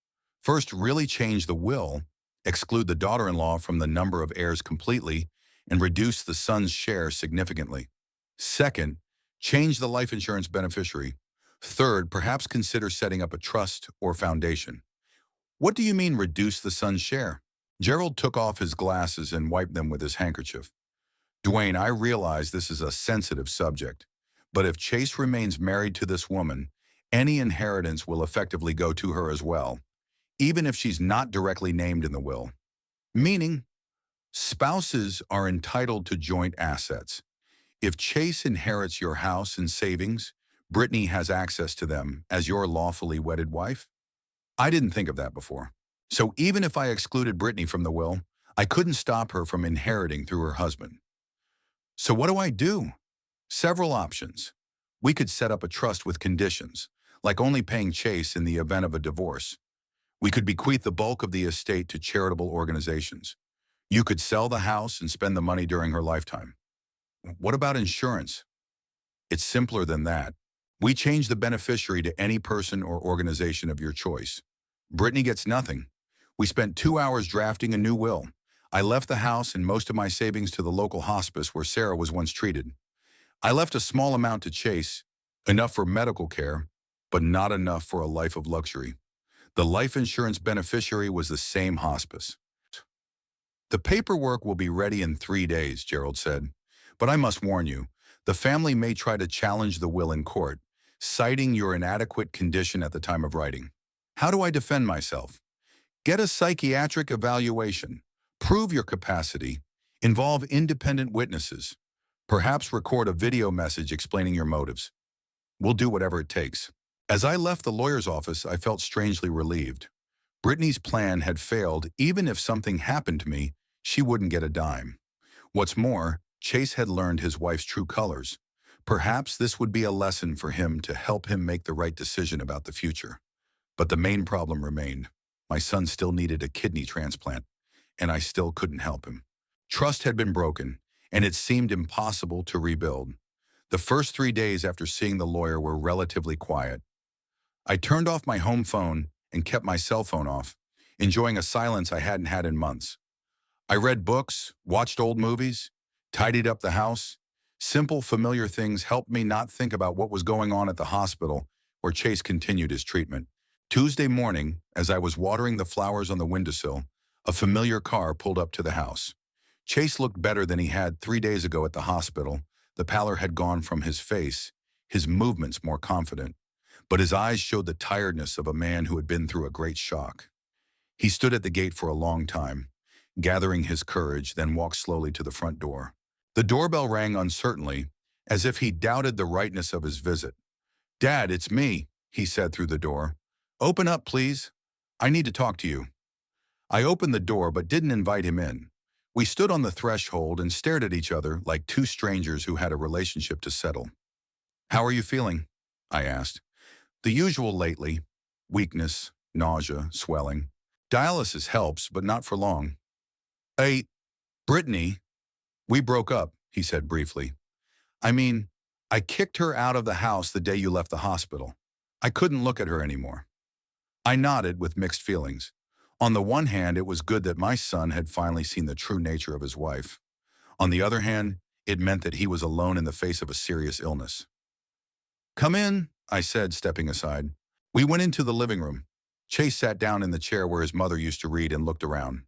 First, really change the will, exclude the daughter-in-law from the number of heirs completely, and reduce the son's share significantly. Second, change the life insurance beneficiary. Third, perhaps consider setting up a trust or foundation. What do you mean reduce the son's share? Gerald took off his glasses and wiped them with his handkerchief. Dwayne, I realize this is a sensitive subject, but if Chase remains married to this woman, any inheritance will effectively go to her as well, even if she's not directly named in the will. Meaning, spouses are entitled to joint assets. If Chase inherits your house and savings, Brittany has access to them as your lawfully wedded wife? I didn't think of that before. So even if I excluded Brittany from the will, I couldn't stop her from inheriting through her husband. So what do I do? Several options. We could set up a trust with conditions, like only paying Chase in the event of a divorce. We could bequeath the bulk of the estate to charitable organizations. You could sell the house and spend the money during her lifetime. What about insurance? It's simpler than that. We change the beneficiary to any person or organization of your choice. Brittany gets nothing. We spent 2 hours drafting a new will. I left the house and most of my savings to the local hospice where Sarah was once treated. I left a small amount to Chase, enough for medical care, but not enough for a life of luxury. The life insurance beneficiary was the same hospice. The paperwork will be ready in 3 days, Gerald said. But I must warn you, the family may try to challenge the will in court, citing your inadequate condition at the time of writing. How do I defend myself? Get a psychiatric evaluation. Prove your capacity. Involve independent witnesses. Perhaps record a video message explaining your motives. We'll do whatever it takes. As I left the lawyer's office, I felt strangely relieved. Brittany's plan had failed. Even if something happened to me, she wouldn't get a dime. What's more, Chase had learned his wife's true colors. Perhaps this would be a lesson for him to help him make the right decision about the future. But the main problem remained. My son still needed a kidney transplant, and I still couldn't help him. Trust had been broken, and it seemed impossible to rebuild. The first 3 days after seeing the lawyer were relatively quiet. I turned off my home phone and kept my cell phone off, enjoying a silence I hadn't had in months. I read books, watched old movies, tidied up the house. Simple, familiar things helped me not think about what was going on at the hospital where Chase continued his treatment. Tuesday morning, as I was watering the flowers on the windowsill, a familiar car pulled up to the house. Chase looked better than he had 3 days ago at the hospital. The pallor had gone from his face, his movements more confident, but his eyes showed the tiredness of a man who had been through a great shock. He stood at the gate for a long time, gathering his courage, then walked slowly to the front door. The doorbell rang uncertainly, as if he doubted the rightness of his visit. "Dad, it's me," he said through the door. "Open up, please. I need to talk to you." I opened the door but didn't invite him in. We stood on the threshold and stared at each other like two strangers who had a relationship to settle. "How are you feeling?" I asked. "The usual lately. Weakness, nausea, swelling. Dialysis helps, but not for long." Brittany, we broke up," he said briefly. "I mean, I kicked her out of the house the day you left the hospital. I couldn't look at her anymore." I nodded with mixed feelings. On the one hand, it was good that my son had finally seen the true nature of his wife. On the other hand, it meant that he was alone in the face of a serious illness. "Come in," I said, stepping aside. We went into the living room. Chase sat down in the chair where his mother used to read and looked around.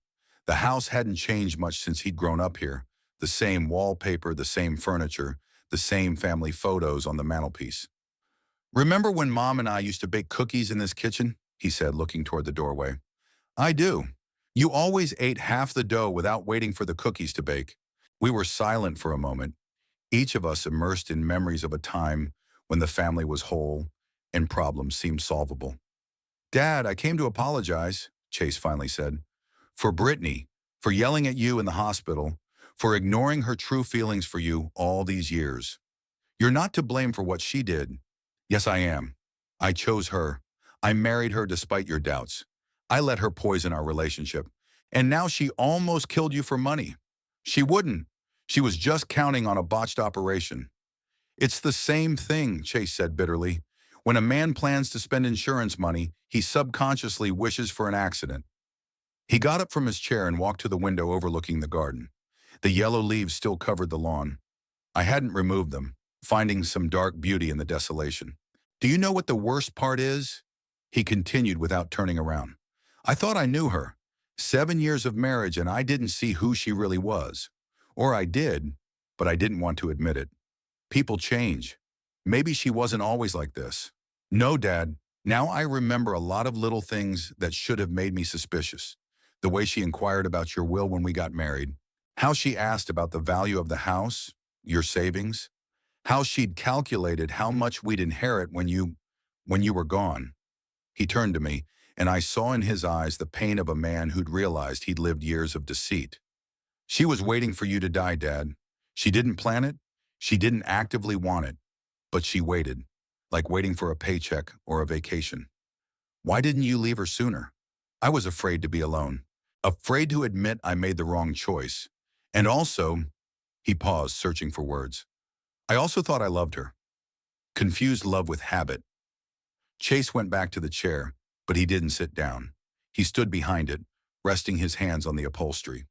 The house hadn't changed much since he'd grown up here. The same wallpaper, the same furniture, the same family photos on the mantelpiece. "Remember when Mom and I used to bake cookies in this kitchen?" he said, looking toward the doorway. "I do. You always ate half the dough without waiting for the cookies to bake." We were silent for a moment, each of us immersed in memories of a time when the family was whole and problems seemed solvable. "Dad, I came to apologize," Chase finally said. "For Brittany, for yelling at you in the hospital, for ignoring her true feelings for you all these years. You're not to blame for what she did." "Yes, I am. I chose her. I married her despite your doubts. I let her poison our relationship. And now she almost killed you for money." "She wouldn't. She was just counting on a botched operation." "It's the same thing," Chase said bitterly. "When a man plans to spend insurance money, he subconsciously wishes for an accident." He got up from his chair and walked to the window overlooking the garden. The yellow leaves still covered the lawn. I hadn't removed them, finding some dark beauty in the desolation. "Do you know what the worst part is?" he continued without turning around. "I thought I knew her. 7 years of marriage and I didn't see who she really was. Or I did, but I didn't want to admit it. People change. Maybe she wasn't always like this." "No, Dad. Now I remember a lot of little things that should have made me suspicious. The way she inquired about your will when we got married. How she asked about the value of the house, your savings. How she'd calculated how much we'd inherit when you were gone." He turned to me, and I saw in his eyes the pain of a man who'd realized he'd lived years of deceit. "She was waiting for you to die, Dad. She didn't plan it. She didn't actively want it. But she waited, like waiting for a paycheck or a vacation. Why didn't you leave her sooner?" "I was afraid to be alone. Afraid to admit I made the wrong choice. And also," he paused, searching for words, "I also thought I loved her." Confused love with habit. Chase went back to the chair, but he didn't sit down. He stood behind it, resting his hands on the upholstery.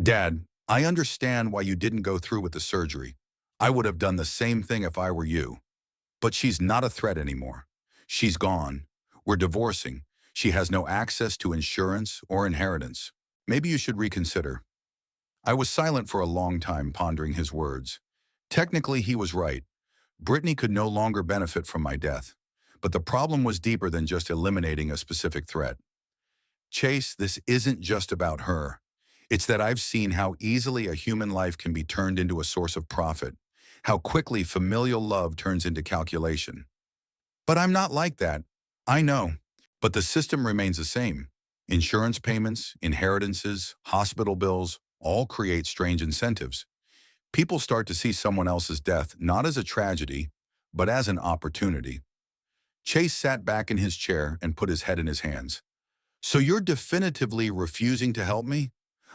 "Dad, I understand why you didn't go through with the surgery. I would have done the same thing if I were you. But she's not a threat anymore. She's gone. We're divorcing. She has no access to insurance or inheritance. Maybe you should reconsider." I was silent for a long time, pondering his words. Technically, he was right. Brittany could no longer benefit from my death. But the problem was deeper than just eliminating a specific threat. Chase, this isn't just about her. It's that I've seen how easily a human life can be turned into a source of profit, how quickly familial love turns into calculation. But I'm not like that. I know. But the system remains the same. Insurance payments, inheritances, hospital bills all create strange incentives. People start to see someone else's death not as a tragedy, but as an opportunity. Chase sat back in his chair and put his head in his hands. "So you're definitively refusing to help me?"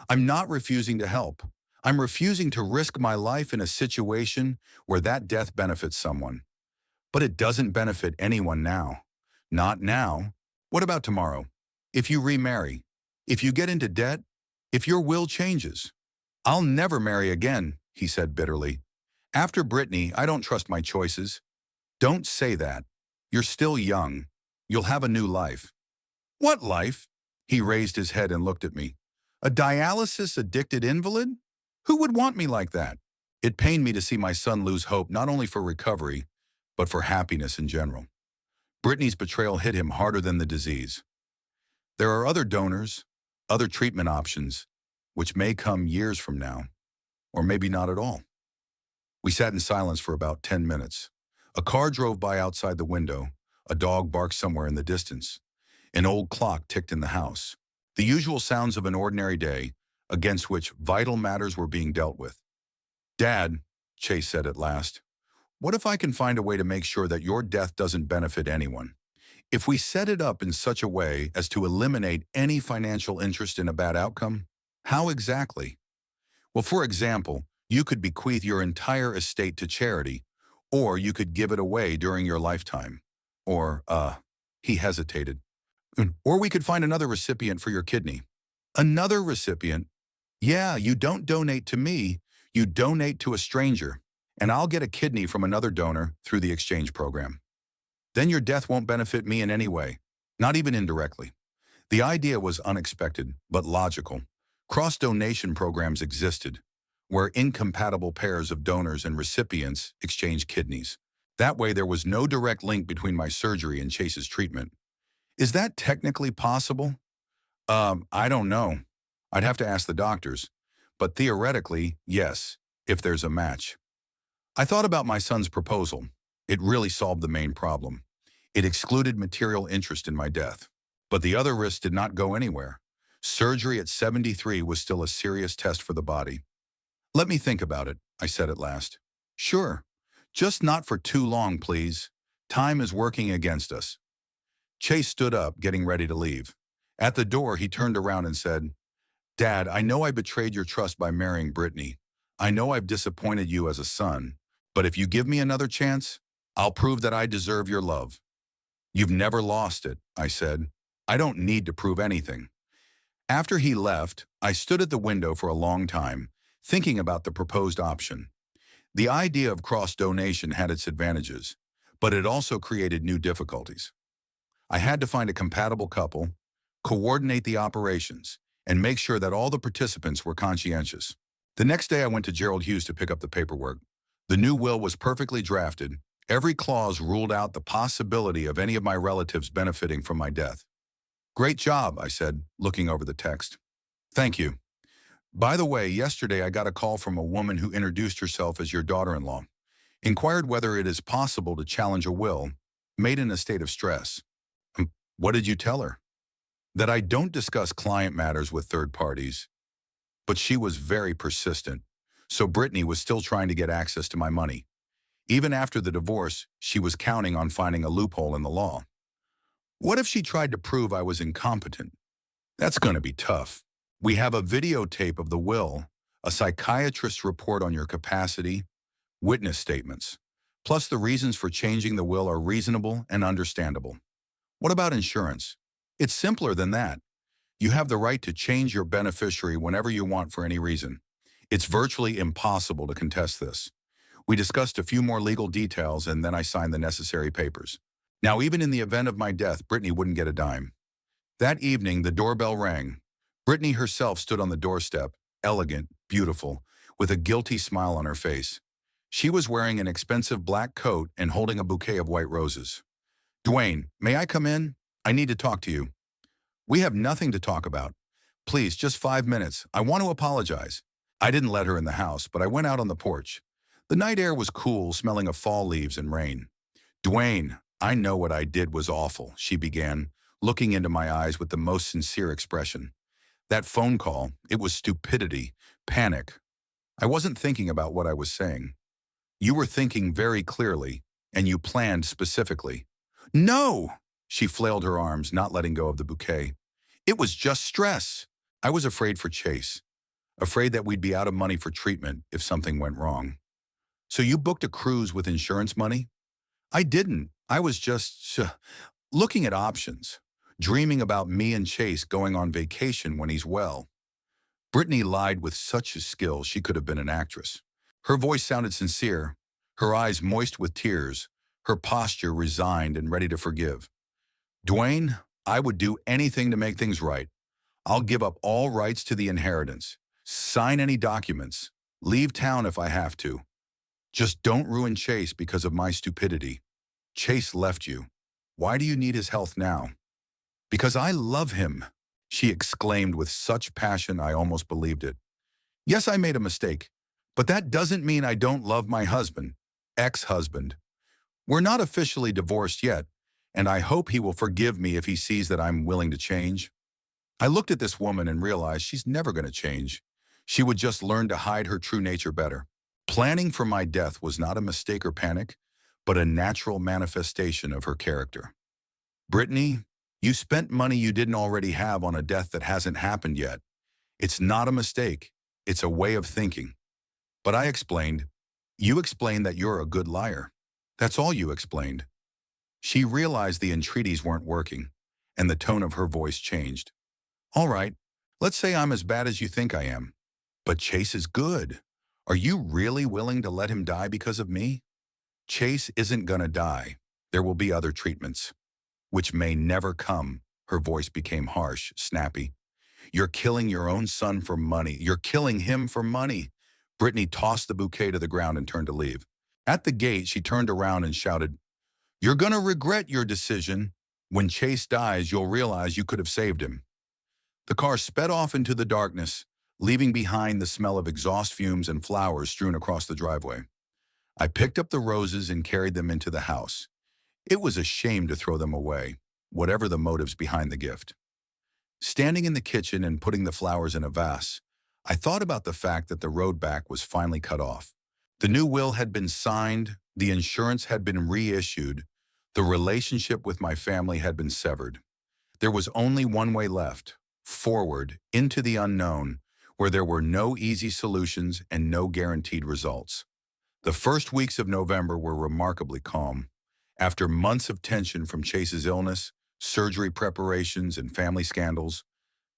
"I'm not refusing to help. I'm refusing to risk my life in a situation where that death benefits someone. But it doesn't benefit anyone now. Not now. What about tomorrow? If you remarry? If you get into debt? If your will changes?" "I'll never marry again," he said bitterly. "After Brittany, I don't trust my choices." "Don't say that. You're still young. You'll have a new life." "What life?" He raised his head and looked at me. "A dialysis-addicted invalid? Who would want me like that?" It pained me to see my son lose hope not only for recovery, but for happiness in general. Brittany's betrayal hit him harder than the disease. There are other donors, other treatment options, which may come years from now, or maybe not at all. We sat in silence for about 10 minutes. A car drove by outside the window. A dog barked somewhere in the distance. An old clock ticked in the house. The usual sounds of an ordinary day, against which vital matters were being dealt with. "Dad," Chase said at last, "what if I can find a way to make sure that your death doesn't benefit anyone? If we set it up in such a way as to eliminate any financial interest in a bad outcome?" "How exactly?" "Well, for example, you could bequeath your entire estate to charity, or you could give it away during your lifetime. Or, he hesitated. Or we could find another recipient for your kidney." "Another recipient?" "Yeah, you don't donate to me, you donate to a stranger, and I'll get a kidney from another donor through the exchange program. Then your death won't benefit me in any way, not even indirectly." The idea was unexpected, but logical. Cross-donation programs existed, where incompatible pairs of donors and recipients exchanged kidneys. That way there was no direct link between my surgery and Chase's treatment. "Is that technically possible?" I don't know. I'd have to ask the doctors. But theoretically, yes, if there's a match." I thought about my son's proposal. It really solved the main problem. It excluded material interest in my death. But the other risks did not go anywhere. Surgery at 73 was still a serious test for the body. "Let me think about it," I said at last. "Sure. Just not for too long, please. Time is working against us." Chase stood up, getting ready to leave. At the door, he turned around and said, "Dad, I know I betrayed your trust by marrying Brittany. I know I've disappointed you as a son. But if you give me another chance, I'll prove that I deserve your love." "You've never lost it," I said. "I don't need to prove anything." After he left, I stood at the window for a long time, thinking about the proposed option. The idea of cross-donation had its advantages, but it also created new difficulties. I had to find a compatible couple, coordinate the operations, and make sure that all the participants were conscientious. The next day I went to Gerald Hughes to pick up the paperwork. The new will was perfectly drafted. Every clause ruled out the possibility of any of my relatives benefiting from my death. "Great job," I said, looking over the text. "Thank you. By the way, yesterday I got a call from a woman who introduced herself as your daughter-in-law, inquired whether it is possible to challenge a will, made in a state of stress." "What did you tell her?" "That I don't discuss client matters with third parties." But she was very persistent, so Brittany was still trying to get access to my money. Even after the divorce, she was counting on finding a loophole in the law. What if she tried to prove I was incompetent? That's going to be tough. We have a videotape of the will, a psychiatrist's report on your capacity, witness statements. Plus the reasons for changing the will are reasonable and understandable. What about insurance? It's simpler than that. You have the right to change your beneficiary whenever you want for any reason. It's virtually impossible to contest this. We discussed a few more legal details and then I signed the necessary papers. Now, even in the event of my death, Brittany wouldn't get a dime. That evening, the doorbell rang. Brittany herself stood on the doorstep, elegant, beautiful, with a guilty smile on her face. She was wearing an expensive black coat and holding a bouquet of white roses. "Dwayne, may I come in? I need to talk to you." "We have nothing to talk about. Please, just 5 minutes. I want to apologize." I didn't let her in the house, but I went out on the porch. The night air was cool, smelling of fall leaves and rain. "Dwayne, I know what I did was awful," she began, looking into my eyes with the most sincere expression. "That phone call, it was stupidity, panic. I wasn't thinking about what I was saying. You were thinking very clearly, and you planned specifically." "No!" She flailed her arms, not letting go of the bouquet. "It was just stress. I was afraid for Chase. Afraid that we'd be out of money for treatment if something went wrong." "So you booked a cruise with insurance money?" "I didn't. I was just looking at options, dreaming about me and Chase going on vacation when he's well." Brittany lied with such a skill she could have been an actress. Her voice sounded sincere, her eyes moist with tears, her posture resigned and ready to forgive. "Dwayne, I would do anything to make things right. I'll give up all rights to the inheritance, sign any documents, leave town if I have to. Just don't ruin Chase because of my stupidity. Chase left you. Why do you need his health now?" "Because I love him," she exclaimed with such passion I almost believed it. "Yes, I made a mistake, but that doesn't mean I don't love my husband, ex-husband. We're not officially divorced yet, and I hope he will forgive me if he sees that I'm willing to change." I looked at this woman and realized she's never going to change. She would just learn to hide her true nature better. Planning for my death was not a mistake or panic, but a natural manifestation of her character. "Brittany, you spent money you didn't already have on a death that hasn't happened yet. It's not a mistake. It's a way of thinking." But I explained, "You explained that you're a good liar. That's all you explained." She realized the entreaties weren't working, and the tone of her voice changed. "All right, let's say I'm as bad as you think I am. But Chase is good. Are you really willing to let him die because of me?" "Chase isn't gonna die. There will be other treatments, which may never come." Her voice became harsh, snappy. "You're killing your own son for money. You're killing him for money." Brittany tossed the bouquet to the ground and turned to leave. At the gate, she turned around and shouted, "You're gonna regret your decision. When Chase dies, you'll realize you could have saved him." The car sped off into the darkness, leaving behind the smell of exhaust fumes and flowers strewn across the driveway. I picked up the roses and carried them into the house. It was a shame to throw them away, whatever the motives behind the gift. Standing in the kitchen and putting the flowers in a vase, I thought about the fact that the road back was finally cut off. The new will had been signed, the insurance had been reissued, the relationship with my family had been severed. There was only one way left, forward, into the unknown, where there were no easy solutions and no guaranteed results. The first weeks of November were remarkably calm. After months of tension from Chase's illness, surgery preparations, and family scandals,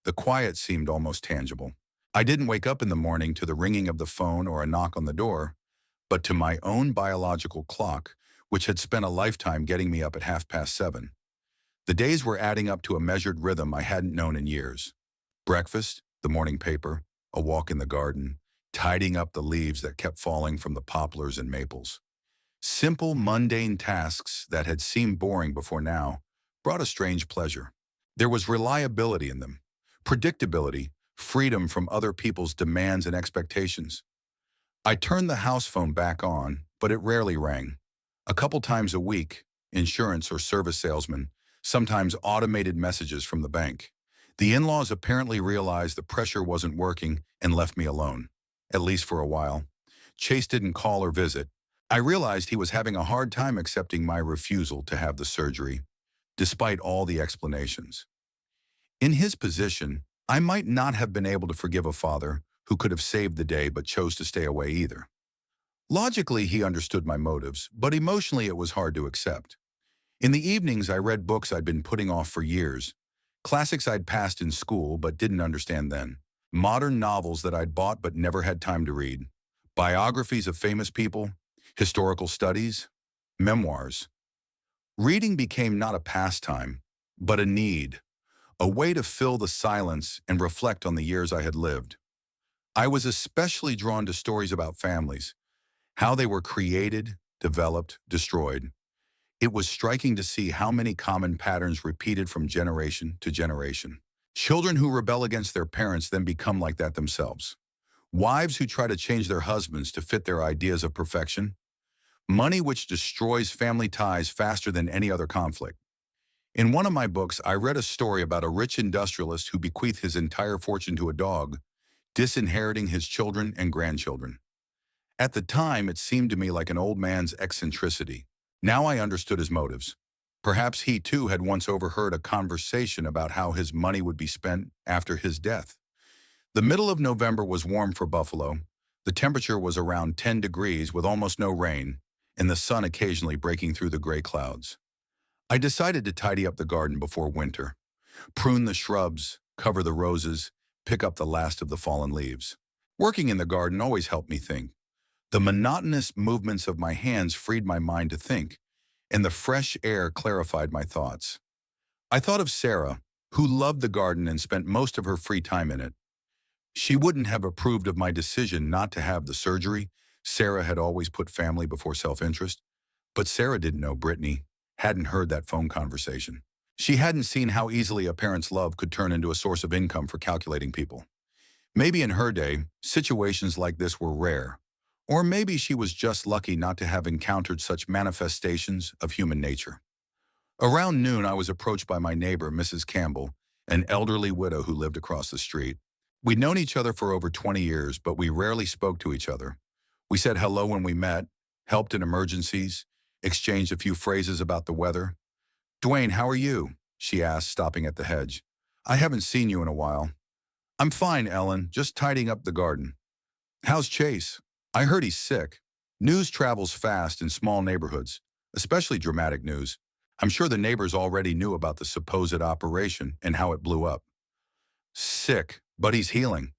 the quiet seemed almost tangible. I didn't wake up in the morning to the ringing of the phone or a knock on the door, but to my own biological clock, which had spent a lifetime getting me up at 7:30. The days were adding up to a measured rhythm I hadn't known in years. Breakfast, the morning paper, a walk in the garden, tidying up the leaves that kept falling from the poplars and maples. Simple, mundane tasks that had seemed boring before now brought a strange pleasure. There was reliability in them, predictability, freedom from other people's demands and expectations. I turned the house phone back on, but it rarely rang. A couple times a week, insurance or service salesman, sometimes automated messages from the bank. The in-laws apparently realized the pressure wasn't working and left me alone, at least for a while. Chase didn't call or visit. I realized he was having a hard time accepting my refusal to have the surgery, despite all the explanations. In his position, I might not have been able to forgive a father who could have saved the day but chose to stay away either. Logically, he understood my motives, but emotionally it was hard to accept. In the evenings, I read books I'd been putting off for years, classics I'd passed in school but didn't understand then, modern novels that I'd bought but never had time to read, biographies of famous people, historical studies, memoirs. Reading became not a pastime, but a need, a way to fill the silence and reflect on the years I had lived. I was especially drawn to stories about families, how they were created, developed, destroyed. It was striking to see how many common patterns repeated from generation to generation. Children who rebel against their parents then become like that themselves. Wives who try to change their husbands to fit their ideas of perfection. Money which destroys family ties faster than any other conflict. In one of my books, I read a story about a rich industrialist who bequeathed his entire fortune to a dog, disinheriting his children and grandchildren. At the time, it seemed to me like an old man's eccentricity. Now I understood his motives. Perhaps he too had once overheard a conversation about how his money would be spent after his death. The middle of November was warm for Buffalo. The temperature was around 10 degrees with almost no rain, and the sun occasionally breaking through the gray clouds. I decided to tidy up the garden before winter, prune the shrubs, cover the roses, pick up the last of the fallen leaves. Working in the garden always helped me think. The monotonous movements of my hands freed my mind to think, and the fresh air clarified my thoughts. I thought of Sarah, who loved the garden and spent most of her free time in it. She wouldn't have approved of my decision not to have the surgery. Sarah had always put family before self-interest. But Sarah didn't know Brittany, hadn't heard that phone conversation. She hadn't seen how easily a parent's love could turn into a source of income for calculating people. Maybe in her day, situations like this were rare. Or maybe she was just lucky not to have encountered such manifestations of human nature. Around noon, I was approached by my neighbor, Mrs. Campbell, an elderly widow who lived across the street. We'd known each other for over 20 years, but we rarely spoke to each other. We said hello when we met, helped in emergencies, exchanged a few phrases about the weather. "Dwayne, how are you?" she asked, stopping at the hedge. "I haven't seen you in a while." "I'm fine, Ellen, just tidying up the garden." "How's Chase?" "I heard he's sick." News travels fast in small neighborhoods, especially dramatic news. I'm sure the neighbors already knew about the supposed operation and how it blew up. "Sick, but he's healing.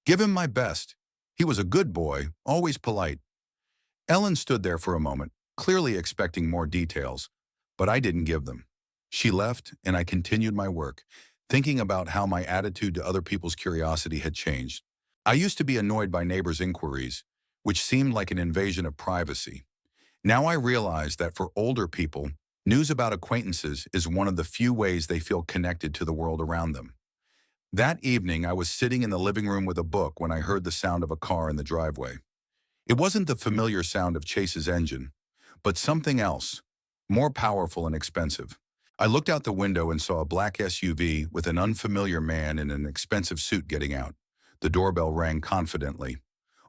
Give him my best. He was a good boy, always polite." Ellen stood there for a moment, clearly expecting more details, but I didn't give them. She left, and I continued my work, thinking about how my attitude to other people's curiosity had changed. I used to be annoyed by neighbors' inquiries, which seemed like an invasion of privacy. Now I realize that for older people, news about acquaintances is one of the few ways they feel connected to the world around them. That evening, I was sitting in the living room with a book when I heard the sound of a car in the driveway. It wasn't the familiar sound of Chase's engine, but something else, more powerful and expensive. I looked out the window and saw a black SUV with an unfamiliar man in an expensive suit getting out. The doorbell rang confidently.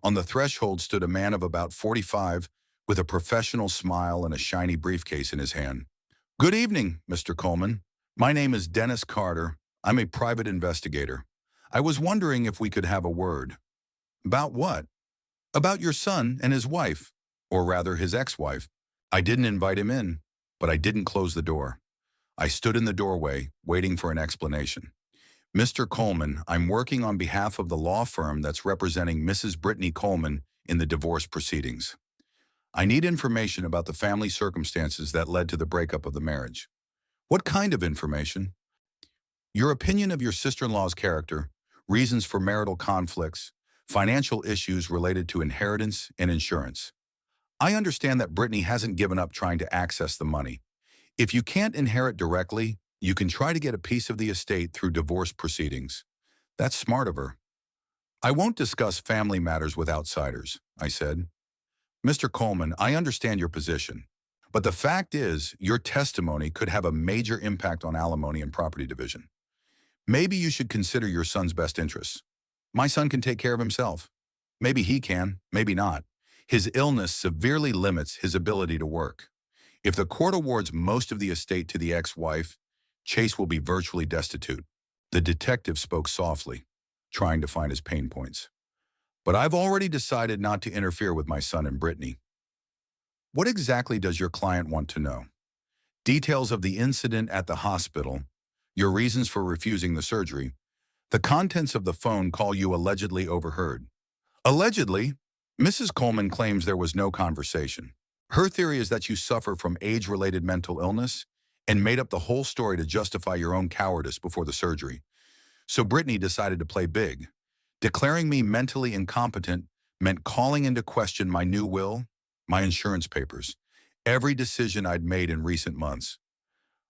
On the threshold stood a man of about 45 with a professional smile and a shiny briefcase in his hand. "Good evening, Mr. Coleman. My name is Dennis Carter. I'm a private investigator. I was wondering if we could have a word." "About what?" "About your son and his wife, or rather his ex-wife. I didn't invite him in, but I didn't close the door." I stood in the doorway, waiting for an explanation. "Mr. Coleman, I'm working on behalf of the law firm that's representing Mrs. Brittany Coleman in the divorce proceedings. I need information about the family circumstances that led to the breakup of the marriage." "What kind of information?" "Your opinion of your sister-in-law's character, reasons for marital conflicts, financial issues related to inheritance and insurance. I understand that Brittany hasn't given up trying to access the money. If you can't inherit directly, you can try to get a piece of the estate through divorce proceedings. That's smart of her." "I won't discuss family matters with outsiders," I said. "Mr. Coleman, I understand your position, but the fact is your testimony could have a major impact on alimony and property division. Maybe you should consider your son's best interests. My son can take care of himself. Maybe he can, maybe not. His illness severely limits his ability to work. If the court awards most of the estate to the ex-wife, Chase will be virtually destitute." The detective spoke softly, trying to find his pain points. "But I've already decided not to interfere with my son and Brittany." "What exactly does your client want to know?" "Details of the incident at the hospital, your reasons for refusing the surgery, the contents of the phone call you allegedly overheard." "Allegedly?" "Mrs. Coleman claims there was no conversation. Her theory is that you suffer from age-related mental illness and made up the whole story to justify your own cowardice before the surgery. So Brittany decided to play big. Declaring me mentally incompetent meant calling into question my new will, my insurance papers, every decision I'd made in recent months.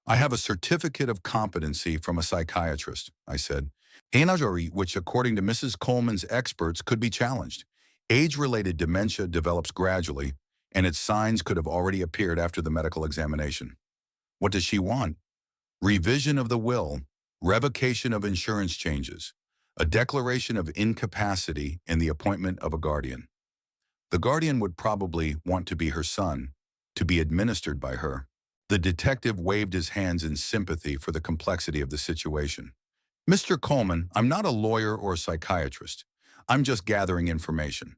I have a certificate of competency from a psychiatrist, I said, which according to Mrs. Coleman's experts could be challenged. Age-related dementia develops gradually, and its signs could have already appeared after the medical examination. What does she want? Revision of the will, revocation of insurance changes, a declaration of incapacity, and the appointment of a guardian. The guardian would probably want to be her son, to be administered by her. The detective waved his hands in sympathy for the complexity of the situation. Mr. Coleman, I'm not a lawyer or a psychiatrist. I'm just gathering information.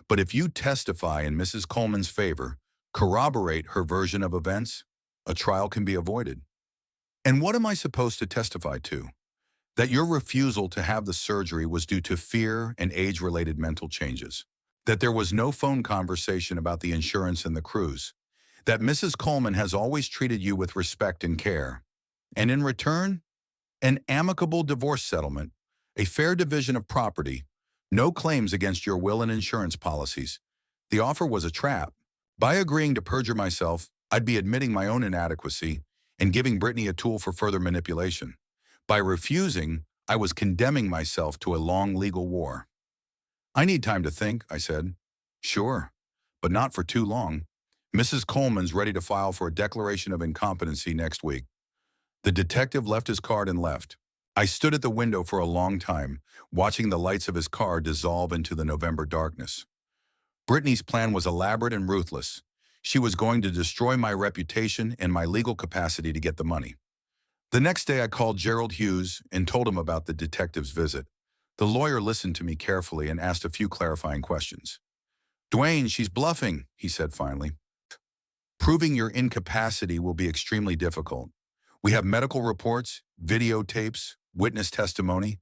But if you testify in Mrs. Coleman's favor, corroborate her version of events, a trial can be avoided. And what am I supposed to testify to? That your refusal to have the surgery was due to fear and age-related mental changes. That there was no phone conversation about the insurance and the cruise. That Mrs. Coleman has always treated you with respect and care. And in return, an amicable divorce settlement, a fair division of property, no claims against your will and insurance policies. The offer was a trap. By agreeing to perjure myself, I'd be admitting my own inadequacy and giving Brittany a tool for further manipulation. By refusing, I was condemning myself to a long legal war. I need time to think, I said. Sure, but not for too long. Mrs. Coleman's ready to file for a declaration of incompetency next week. The detective left his card and left. I stood at the window for a long time, watching the lights of his car dissolve into the November darkness. Brittany's plan was elaborate and ruthless. She was going to destroy my reputation and my legal capacity to get the money. The next day I called Gerald Hughes and told him about the detective's visit. The lawyer listened to me carefully and asked a few clarifying questions. "Dwayne, she's bluffing," he said finally. "Proving your incapacity will be extremely difficult. We have medical reports, videotapes, witness testimony,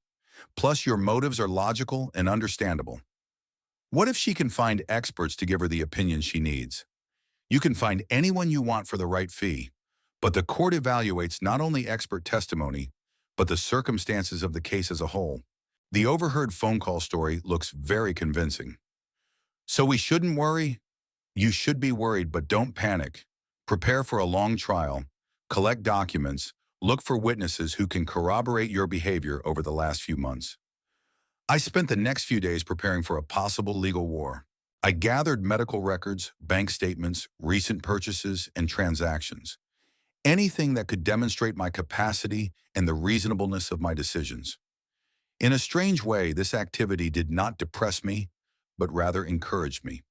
plus your motives are logical and understandable. What if she can find experts to give her the opinion she needs? You can find anyone you want for the right fee, but the court evaluates not only expert testimony, but the circumstances of the case as a whole. The overheard phone call story looks very convincing. So we shouldn't worry? You should be worried, but don't panic. Prepare for a long trial, collect documents, look for witnesses who can corroborate your behavior over the last few months." I spent the next few days preparing for a possible legal war. I gathered medical records, bank statements, recent purchases, and transactions. Anything that could demonstrate my capacity and the reasonableness of my decisions. In a strange way, this activity did not depress me, but rather encouraged me.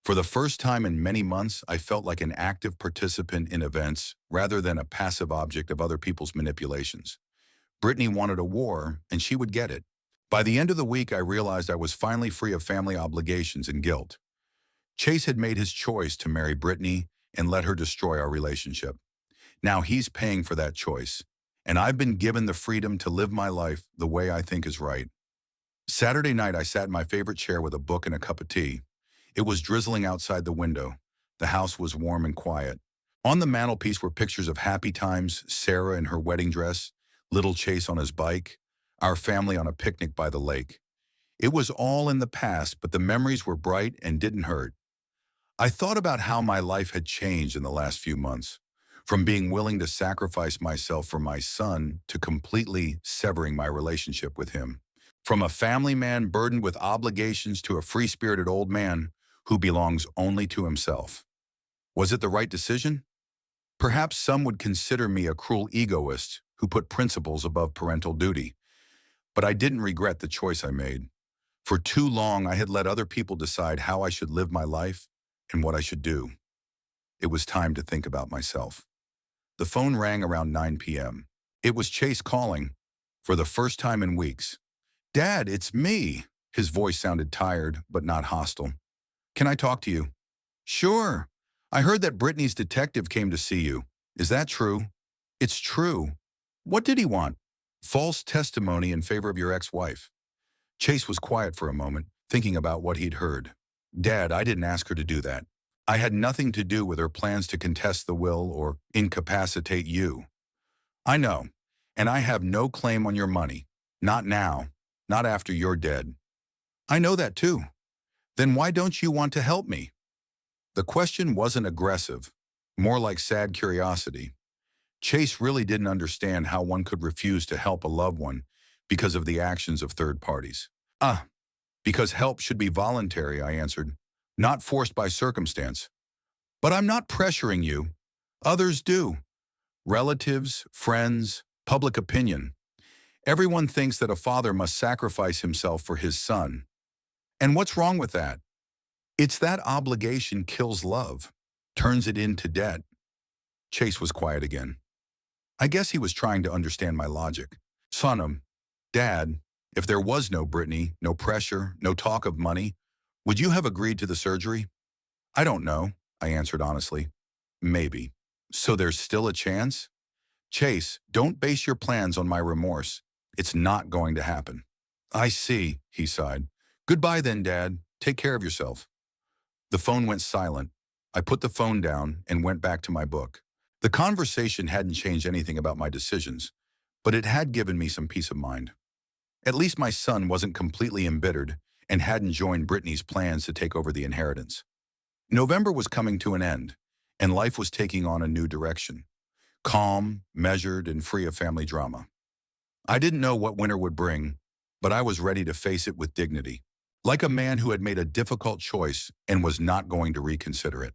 For the first time in many months, I felt like an active participant in events rather than a passive object of other people's manipulations. Brittany wanted a war, and she would get it. By the end of the week, I realized I was finally free of family obligations and guilt. Chase had made his choice to marry Brittany and let her destroy our relationship. Now he's paying for that choice, and I've been given the freedom to live my life the way I think is right. Saturday night, I sat in my favorite chair with a book and a cup of tea. It was drizzling outside the window. The house was warm and quiet. On the mantelpiece were pictures of happy times, Sarah in her wedding dress, little Chase on his bike, our family on a picnic by the lake. It was all in the past, but the memories were bright and didn't hurt. I thought about how my life had changed in the last few months, from being willing to sacrifice myself for my son to completely severing my relationship with him. From a family man burdened with obligations to a free-spirited old man who belongs only to himself. Was it the right decision? Perhaps some would consider me a cruel egoist who put principles above parental duty. But I didn't regret the choice I made. For too long, I had let other people decide how I should live my life and what I should do. It was time to think about myself. The phone rang around 9 p.m. It was Chase calling, for the first time in weeks. "Dad, it's me." His voice sounded tired, but not hostile. "Can I talk to you?" "Sure. I heard that Brittany's detective came to see you. Is that true?" "It's true." "What did he want?" "False testimony in favor of your ex-wife." Chase was quiet for a moment, thinking about what he'd heard. "Dad, I didn't ask her to do that. I had nothing to do with her plans to contest the will or incapacitate you. I know, and I have no claim on your money. Not now, not after you're dead. I know that too. Then why don't you want to help me? The question wasn't aggressive, more like sad curiosity. Chase really didn't understand how one could refuse to help a loved one because of the actions of third parties. Because help should be voluntary, I answered, not forced by circumstance. But I'm not pressuring you. Others do. Relatives, friends, public opinion. Everyone thinks that a father must sacrifice himself for his son. And what's wrong with that? It's that obligation kills love, turns it into debt. Chase was quiet again. I guess he was trying to understand my logic. Son, Dad, if there was no Brittany, no pressure, no talk of money, would you have agreed to the surgery? I don't know, I answered honestly. Maybe. So there's still a chance? Chase, don't base your plans on my remorse. It's not going to happen. I see, he sighed. Goodbye then, Dad. Take care of yourself. The phone went silent. I put the phone down and went back to my book. The conversation hadn't changed anything about my decisions, but it had given me some peace of mind. At least my son wasn't completely embittered and hadn't joined Brittany's plans to take over the inheritance. November was coming to an end, and life was taking on a new direction. Calm, measured, and free of family drama. I didn't know what winter would bring, but I was ready to face it with dignity, like a man who had made a difficult choice and was not going to reconsider it.